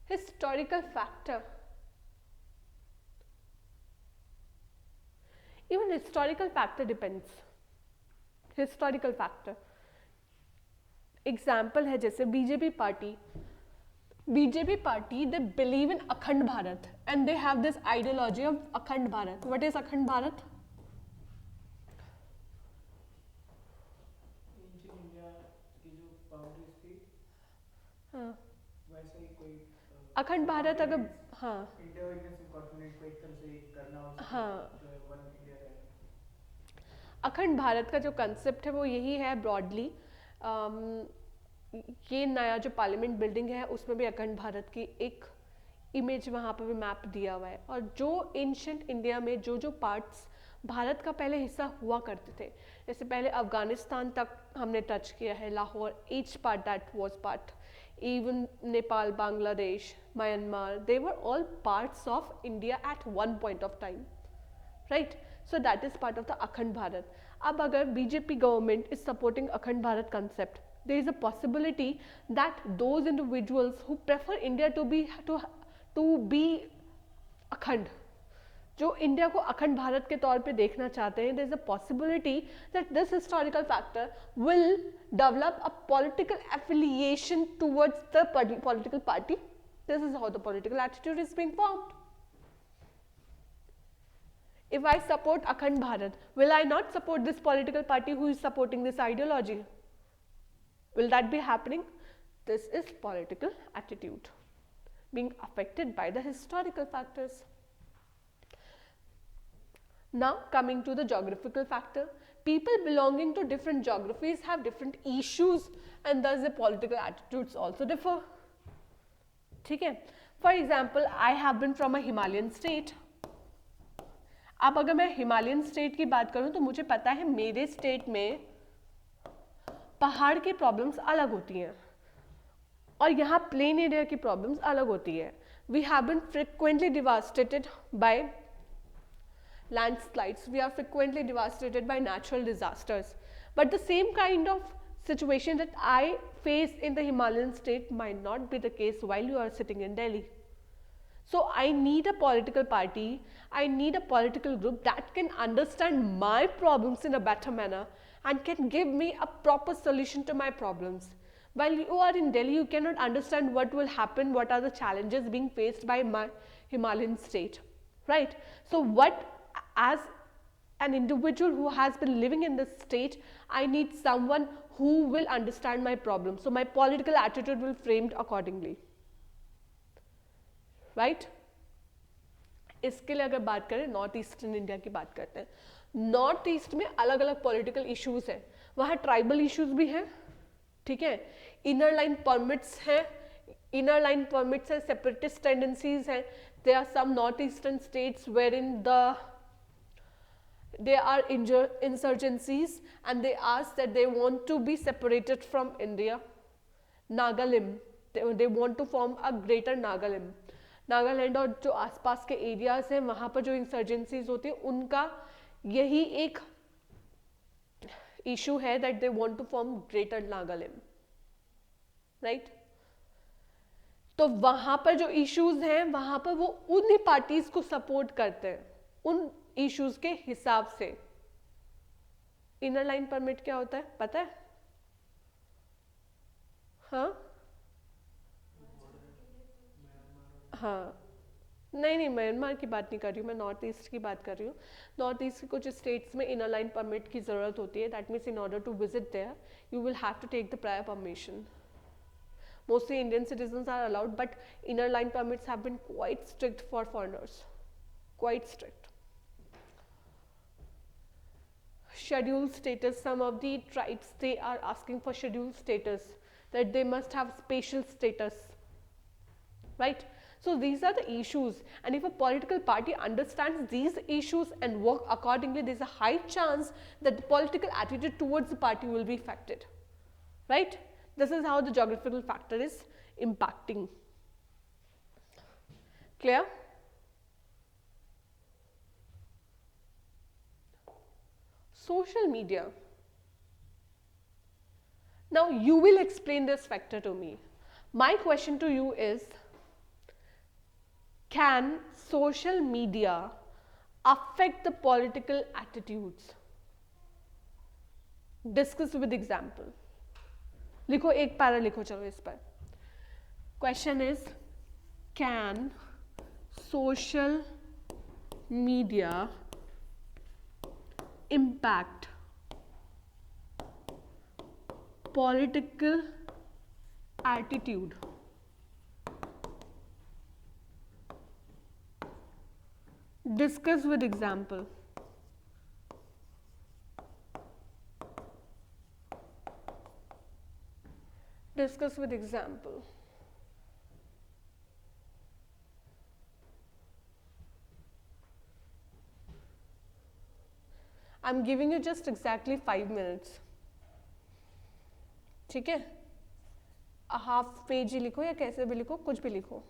Historical factor. Even historical factor depends. Historical factor. Example है जैसे BJP party. BJP party, they believe in Akhand Bharat and they have this ideology of Akhand Bharat. What is Akhand Bharat? Ancient India की जो boundaries थी, हाँ. वैसे ही कोई अखंड भारत अगर, हाँ, इंडिया इंकॉर्पोरेट को एक तरह से करना हो, हाँ, जो वन इंडिया रहे. अखंड भारत का जो कंसेप्ट है वो यही है ब्रॉडली. ये नया जो पार्लियामेंट बिल्डिंग है उसमें भी अखंड भारत की एक इमेज वहाँ पर भी मैप दिया हुआ है. और जो एंशिएंट इंडिया में जो जो पार्ट्स भारत का पहले हिस्सा हुआ करते थे, जैसे पहले अफगानिस्तान तक हमने टच किया है, Lahore, each part that was part, even Nepal, Bangladesh, Myanmar, they were all parts of India at one point of time, right? So that is part of the Akhand Bharat. अब अगर BJP government is supporting Akhand Bharat concept, there is a possibility that those individuals who prefer India to be अखंड, जो India को अखंड भारत के तौर पे देखना चाहते हैं, there is a possibility that this historical factor will develop a political affiliation towards the political party. This is how the political attitude is being formed. If I support Akhand Bharat, will I not support this political party who is supporting this ideology? Will that be happening? This is political attitude being affected by the historical factors. Now coming to the geographical factor, people belonging to different geographies have different issues and thus the political attitudes also differ. ठीक है? For example, I have been from a Himalayan state. अब अगर मैं Himalayan state की बात करूं तो मुझे पता है मेरे स्टेट में पहाड़ की प्रॉब्लम्स अलग होती हैं और यहाँ प्लेन एरिया की प्रॉब्लम्स अलग होती है. We have been frequently devastated by landslides, we are frequently devastated by natural disasters, but the same kind of situation that I face in the Himalayan state might not be the case while you are sitting in Delhi. So I need a political party, I need a political group that can understand my problems in a better manner and can give me a proper solution to my problems. While you are in Delhi, you cannot understand what will happen, what are the challenges being faced by my Himalayan state. right? So what, as an individual who has been living in this state, I need someone who will understand my problem, so my political attitude will framed accordingly, right? इसके लिए अगर बात करें north eastern India की बात करते हैं, north east में अलग अलग पॉलिटिकल इश्यूज हैं, वहाँ ट्राइबल इश्यूज भी हैं, ठीक है, इनर लाइन परमिट्स हैं, इनर लाइन परमिट्स हैं, सेपरेटिस्ट टेंडेंसीज हैं, there are some northeastern states wherein there are insurgencies and they ask that they want to be separated from India. Nagalim, they want to form a greater Nagalim. Nagaland और जो आसपास के areas हैं वहाँ पर जो insurgencies होती है उनका यही एक इशू है that they want to form greater Nagalim, right? तो वहां पर जो इश्यूज हैं वहां पर वो उन पार्टीज को सपोर्ट करते हैं उन इश्यूज के हिसाब से। इनर लाइन परमिट क्या होता है पता है? हाँ हाँ, नहीं म्यांमार की बात नहीं कर रही हूँ, मैं नॉर्थ ईस्ट की बात कर रही हूँ। नॉर्थ ईस्ट के कुछ स्टेट्स में इनर लाइन परमिट की ज़रूरत होती है, that means in order to visit there you will have to take the prior permission. Mostly Indian citizens are allowed, but inner line permits have been quite strict for foreigners, quite strict. Scheduled status, some of the tribes, they are asking for scheduled status, that they must have special status, right? So these are the issues, and if a political party understands these issues and work accordingly, there is a high chance that the political attitude towards the party will be affected, right? This is how the geographical factor is impacting. Clear? Social media. Now you will explain this factor to me. My question to you is, can social media affect the political attitudes? Discuss with example. लिखो, एक para लिखो, चलो इस पर। Question is, can social media impact political attitude? Discuss with example. Discuss with example. I'm giving you just exactly 5 minutes. ठीक है? Half page ही लिखो या कैसे भी लिखो, कुछ भी लिखो।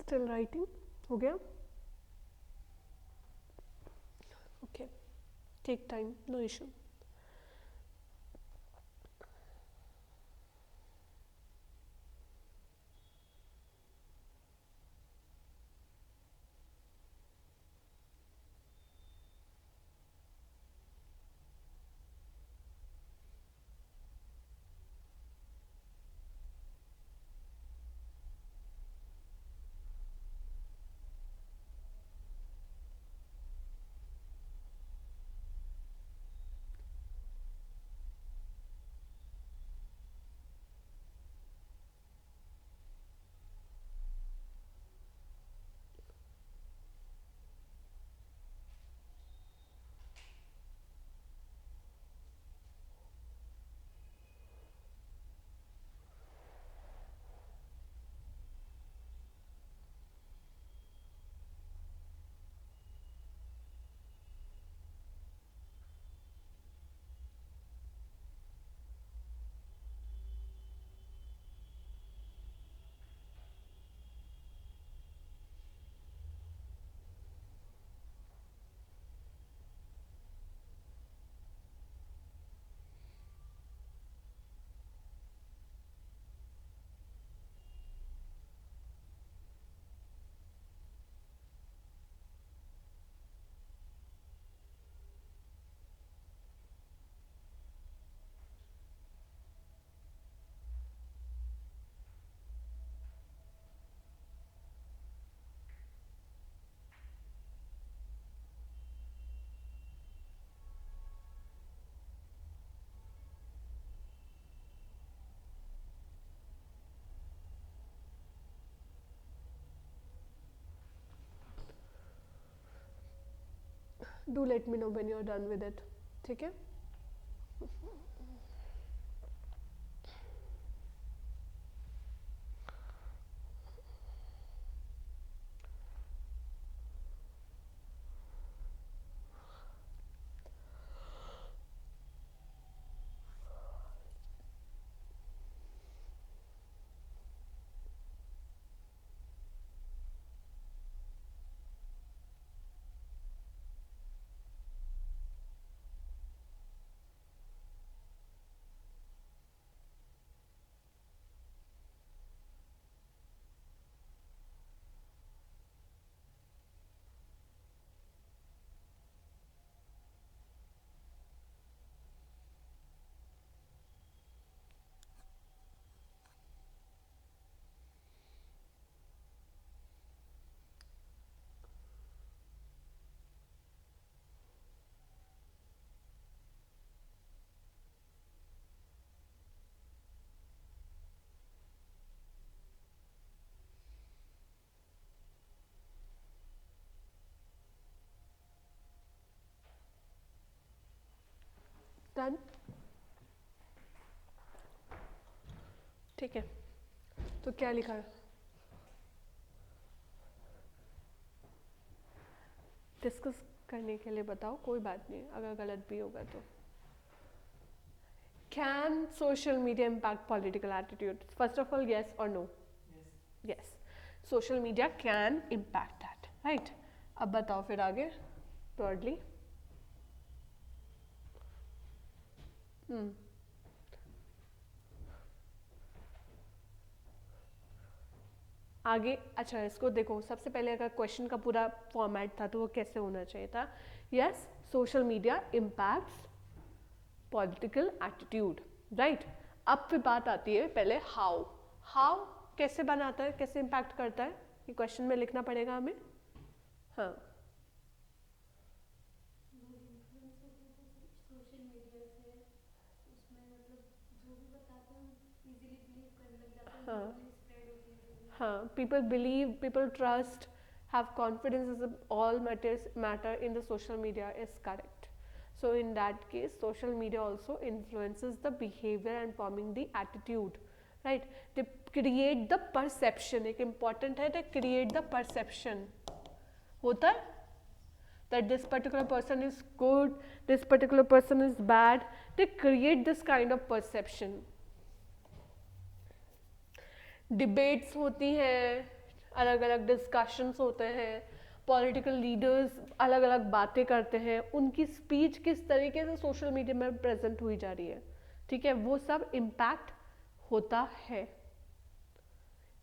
स्टिल राइटिंग हो गया? Okay, take time, no issue. Do let me know when you're done with it. ठीक है? Done? ठीक है, तो क्या लिखा है? डिस्कस करने के लिए बताओ, कोई बात नहीं अगर गलत भी होगा तो. Can social media impact political attitude? First of all, yes or no? Yes. Yes. Social media can impact that, right? अब बताओ फिर आगे broadly. आगे अच्छा इसको देखो, सबसे पहले अगर क्वेश्चन का पूरा फॉर्मेट था तो वो कैसे होना चाहिए था? Yes, social media impacts political attitude, right? अब फिर बात आती है पहले हाउ. हाउ कैसे बनाता है, कैसे इम्पैक्ट करता है, ये क्वेश्चन में लिखना पड़ेगा हमें. हाँ, सोशल मीडिया से उसमें मतलब जो भी बताते हैं इजीली बिलीव करने लग जाते हैं, हाँ. स्प्रेड होती है. हाँ, people believe, people trust, have confidence as all matter in the social media is correct. So in that case, social media also influences the behavior and forming the attitude, right? They create the perception. एक important है, they create the perception. होता है that this particular person is good, this particular person is bad. They create this kind of perception. Debates होती हैं, अलग अलग discussions होते हैं, पॉलिटिकल लीडर्स अलग अलग बातें करते हैं, उनकी स्पीच किस तरीके से सोशल मीडिया में प्रेजेंट हुई जा रही है, ठीक है, वो सब इम्पैक्ट होता है।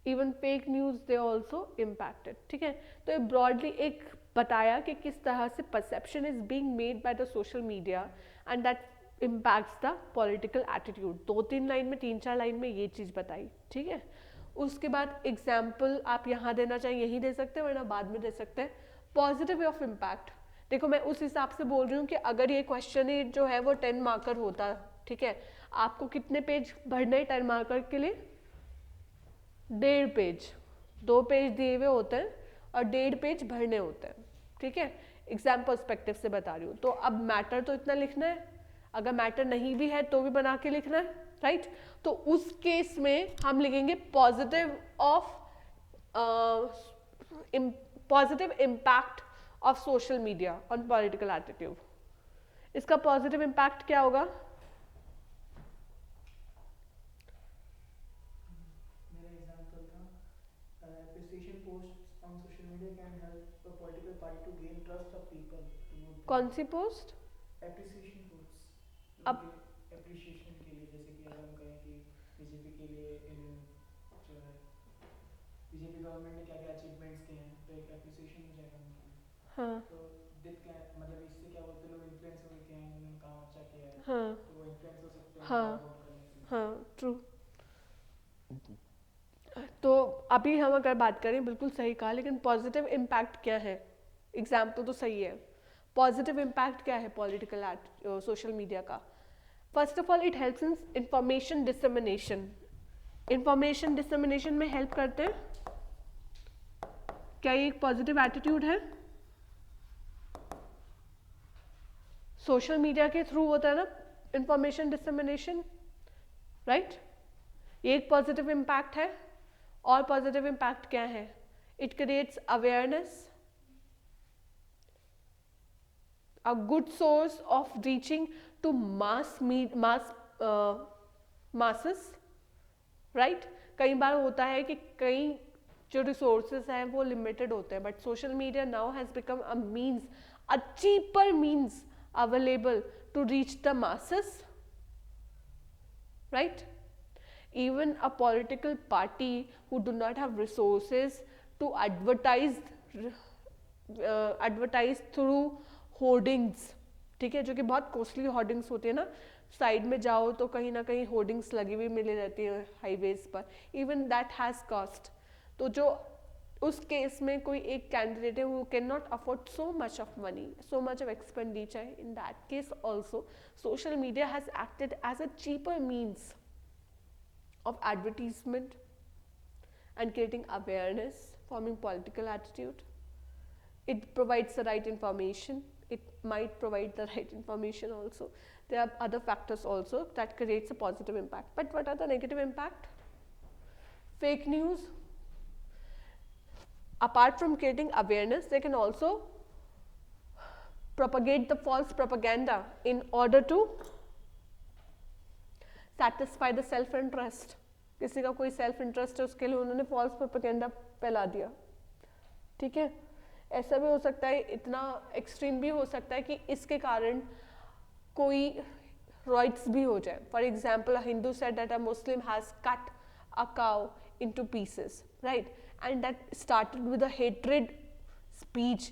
Even fake news they also impacted, ठीक है। तो ये ब्रॉडली एक बताया कि किस तरह से perception is being made by the social media and that impacts the political attitude. 2-3 line में, 3-4 लाइन में ये चीज़ बताई, ठीक है। उसके बाद एग्जाम्पल आप यहाँ देना चाहें यही दे सकते हैं, वरना बाद में दे सकते हैं। पॉजिटिव वे ऑफ इम्पैक्ट, देखो मैं उस हिसाब से बोल रही हूँ कि अगर ये क्वेश्चन जो है वो 10 मार्कर होता, ठीक है, आपको कितने पेज भरने 10 मार्कर के लिए? 1.5 पेज, 2 पेज दिए हुए होते हैं और 1.5 पेज भरने होते हैं, ठीक है। एग्जाम पर्सपेक्टिव से बता रही हूँ। तो अब मैटर तो इतना लिखना है, अगर मैटर नहीं भी है तो भी बना के लिखना है, राइट। तो उस केस में हम लिखेंगे positive impact of social media on political attitude. इसका पॉजिटिव इम्पैक्ट क्या होगा? मेरा एग्जांपल था appreciation posts on social media can help a political party to gain trust of people to vote them. कौन सी पोस्ट? appreciation posts अब appreciation के लिए, जैसे कि अगर हम कहें कि बीजेपी के लिए जो है बीजेपी गवर्नमेंट ने क्या क्या अचीवमेंट्स किए हैं, तो एक appreciation हो जाएगा उनके लिए। हाँ तो मतलब इससे क्या बोलते हैं, लोग इन्फ्लुएंस हो गए हैं, उन्होंने काम अच्छा किया है, हाँ तो वो इन्फ्लुएंस हो सकते हैं हाँ वोट करने के लिए। हाँ, ट्रू। तो अभी हम अगर बात करें, बिल्कुल सही कहा, लेकिन पॉजिटिव इम्पैक्ट क्या है? एग्जाम्पल तो सही है, पॉजिटिव इम्पैक्ट क्या है पॉलिटिकल सोशल मीडिया का? First of all it helps in information dissemination. Information dissemination में हेल्प करते हैं, क्या ये एक पॉजिटिव एटीट्यूड है? सोशल मीडिया के थ्रू होता है ना इंफॉर्मेशन डिसमिनेशन, राइट। ये एक पॉजिटिव इम्पैक्ट है। और पॉजिटिव इम्पैक्ट क्या है? It creates awareness, a good source of reaching to masses, right. कई बार होता है कि कई जो रिसोर्सेज हैं वो लिमिटेड होते हैं, but social media now has become a means, a cheaper means available to reach the masses, right? Even a political party who do not have resources to advertise through hoardings, ठीक है, जो कि बहुत costly hoardings होती है ना, side में जाओ तो कहीं ना कहीं होर्डिंग्स लगी हुई मिली रहती है हाईवेज पर, इवन दैट हैज़ कॉस्ट। तो जो उस केस में कोई एक कैंडिडेट है who cannot afford so much of money, so much of expenditure, in that case also social media has acted as a cheaper means of advertisement and creating awareness, forming political attitude. It provides the right information, it might provide the right information also. There are other factors also that creates a positive impact. But what are the negative impact? Fake news. Apart from creating awareness, they can also propagate the false propaganda in order to satisfy the self interest. किसी का कोई self interest है, उसके लिए उन्होंने false propaganda फैला दिया, ठीक है। ऐसा भी हो सकता है, इतना एक्सट्रीम भी हो सकता है कि इसके कारण कोई राइट्स भी हो जाए। For example, Hindu said that a Muslim has cut a cow into pieces, right? And that started with a hatred speech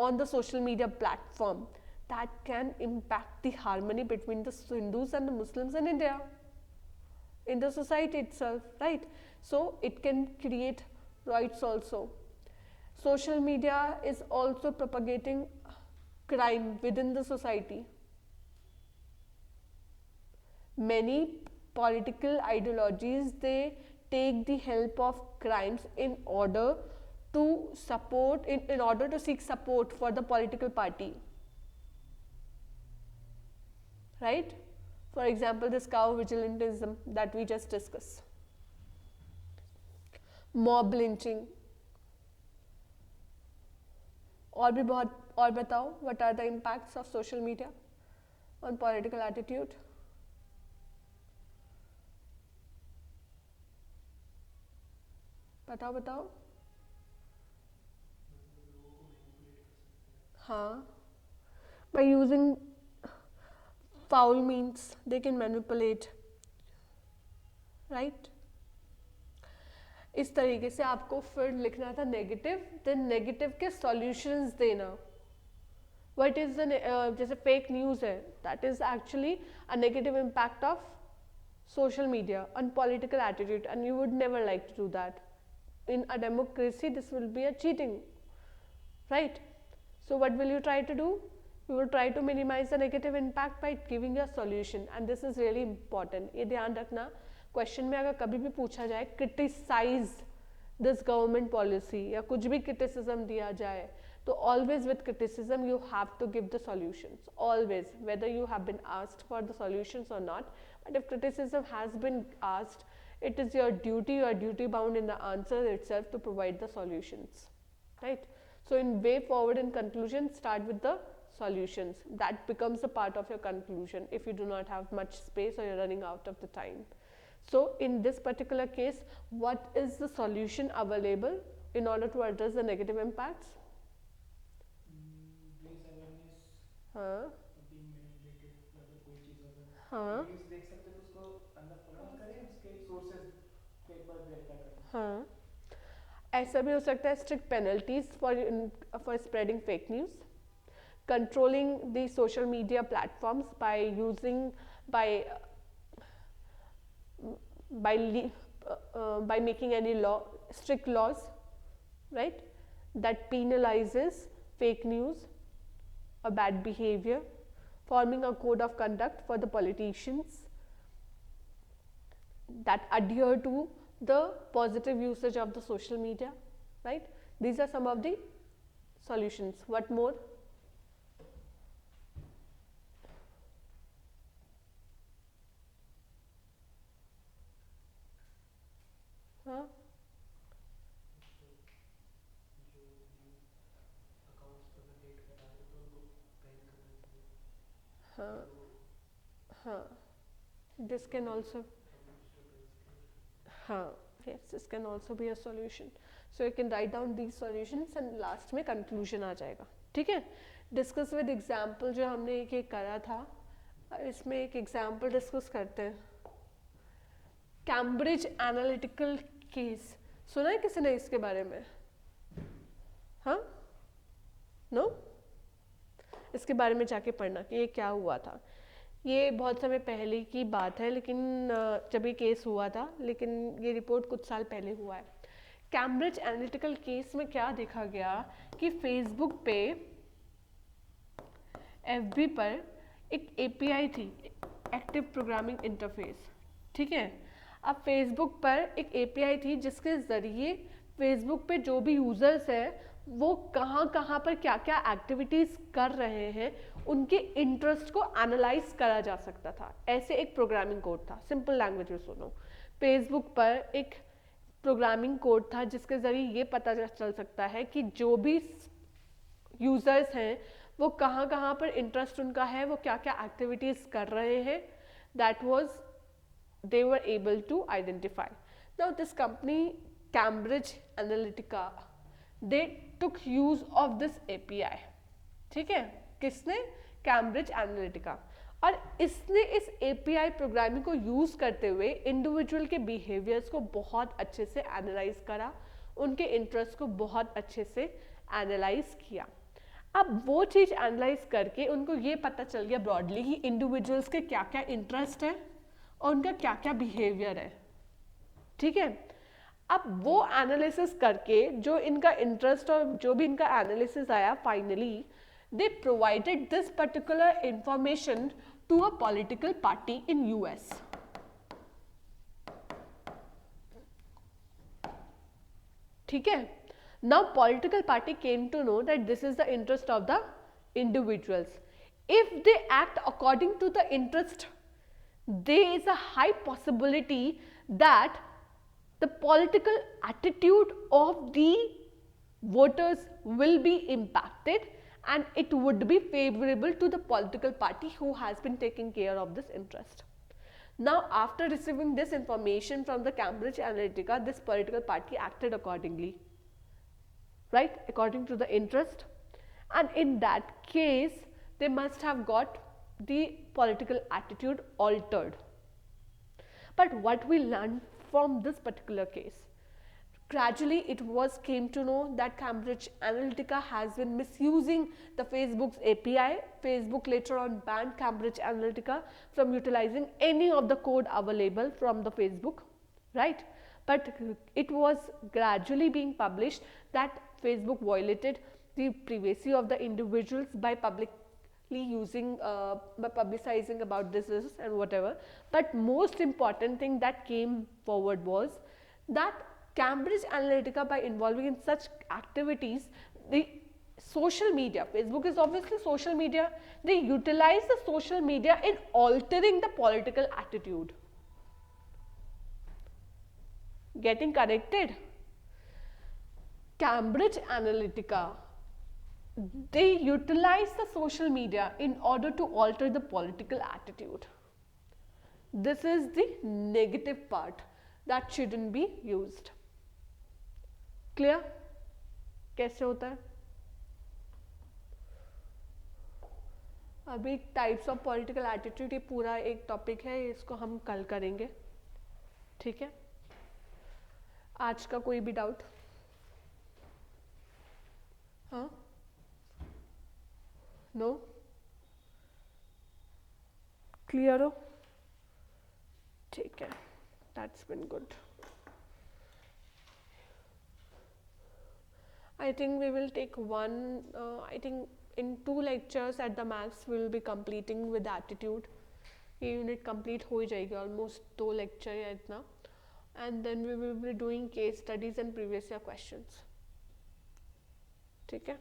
on the social media platform that can impact the harmony between the Hindus and the Muslims in India, in the society itself, right? So it can create riots also. Social media is also propagating crime within the society. Many political ideologies, they take the help of crimes in order to support, in order to seek support for the political party, right? For example, this cow vigilantism that we just discussed, mob lynching, और भी बहुत, और बताओ, what are the impacts of social media on political attitude? बताओ बताओ। हाँ, by using foul means they can manipulate, right? इस तरीके से आपको फिर लिखना था नेगेटिव, देन नेगेटिव के सॉल्यूशंस देना. व्हाट इज द जैसे फेक न्यूज़ है, that is actually a negative impact of social media on political attitude, and you would never like to do that. In a democracy this will be a cheating, right? So what will you try to do? You will try to minimize the negative impact by giving a solution, and this is really important. ये ध्यान रखना, question में अगर कभी भी पूछा जाए criticise this government policy या कुछ भी क्रिटिसिज्म दिया जाए, तो always with criticism you have to give the solutions, always, whether you have been asked for the solutions or not. But if criticism has been asked, it is your duty, you are duty bound in the answer itself to provide the solutions, right? So in way forward, in conclusion, start with the solutions. That becomes a part of your conclusion if you do not have much space or you're running out of the time. So in this particular case, what is the solution available in order to address the negative impacts? raise awareness, हाँ being manipulated, अगर कोई चीज़ अगर हाँ news देख सकते तो उसको अंदर फॉलो करें, उसके सोर्सेज के एक बार वेरीफाई करें. हाँ, ऐसा भी हो सकता है strict penalties for spreading fake news, controlling the social media platforms by using by making any law, strict laws, right, that penalizes fake news or bad behavior, forming a code of conduct for the politicians that adhere to the positive usage of the social media, right? These are some of the solutions. What more? हाँ हाँ हाँ, this can also, हाँ, yes, this can also be a solution. So you can write down these solutions and last में conclusion आ जाएगा. ठीक है, discuss with example जो हमने एक एक करा था, इसमें एक example discuss करते हैं. कैम्ब्रिज एनालिटिकल केस, सुना है किसी ने इसके बारे में? हाँ, नो? इसके बारे में जाके पढ़ना कि ये क्या हुआ था. ये बहुत समय पहले की बात है, लेकिन जब ये केस हुआ था, लेकिन ये रिपोर्ट कुछ साल पहले हुआ है. कैम्ब्रिज एनालिटिकल केस में क्या देखा गया कि फेसबुक पे, एफबी पर एक एपीआई थी, एक्टिव प्रोग्रामिंग इंटरफेस. ठीक है, अब फेसबुक पर एक एपीआई थी जिसके ज़रिए फेसबुक पे जो भी यूज़र्स हैं वो कहाँ कहाँ पर क्या क्या एक्टिविटीज़ कर रहे हैं, उनके इंटरेस्ट को एनालाइज करा जा सकता था. ऐसे एक प्रोग्रामिंग कोड था. सिंपल लैंग्वेज में सुनो, फेसबुक पर एक प्रोग्रामिंग कोड था जिसके ज़रिए ये पता चल सकता है कि जो भी यूज़र्स हैं वो कहाँ कहाँ पर इंटरेस्ट उनका है, वो क्या क्या एक्टिविटीज़ कर रहे हैं. That was they were able to identify. Now this company Cambridge Analytica, they took use of this API. ठीक है, किसने? Cambridge Analytica. और इसने इस API प्रोग्रामिंग को यूज करते हुए इंडिविजुअल के बिहेवियर्स को बहुत अच्छे से एनालाइज करा, उनके इंटरेस्ट को बहुत अच्छे से एनालाइज किया. अब वो चीज़ एनालाइज करके उनको ये पता चल गया ब्रॉडली कि इंडिविजुअल्स के क्या क्या इंटरेस्ट है और उनका क्या क्या बिहेवियर है. ठीक है, अब वो एनालिसिस करके जो इनका इंटरेस्ट और जो भी इनका एनालिसिस आया, finally they provided this particular information to a political party in US. ठीक है, now political party came to know that this is the interest of the individuals. If they act according to the interest, there is a high possibility that the political attitude of the voters will be impacted and it would be favorable to the political party who has been taking care of this interest. Now after receiving this information from the Cambridge Analytica, this political party acted accordingly, right, according to the interest, and in that case they must have got the political attitude altered. But what we learned from this particular case, gradually it was came to know that Cambridge Analytica has been misusing the Facebook's API. Facebook later on banned Cambridge Analytica from utilizing any of the code available from the Facebook, right? But it was gradually being published that Facebook violated the privacy of the individuals by publicly using by publicizing about this and whatever. But most important thing that came forward was that Cambridge Analytica, by involving in such activities, the social media, Facebook is obviously social media, they utilize the social media in altering the political attitude. Getting corrected? Cambridge Analytica, they utilize the social media in order to alter the political attitude. This is the negative part that shouldn't be used. Clear? कैसे होता है? अभी types of political attitude ये पूरा एक topic है, इसको हम कल करेंगे, ठीक है? आज का कोई भी डाउट? हाँ? नो? क्लियर हो? ठीक है, that's been good. I think we will take one, I think in 2 lectures at the max we will be completing with attitude. ये यूनिट कंप्लीट हो ही जाएगी ऑलमोस्ट, 2 लेक्चर या इतना. And then we will be doing case studies and previous year questions. ठीक है.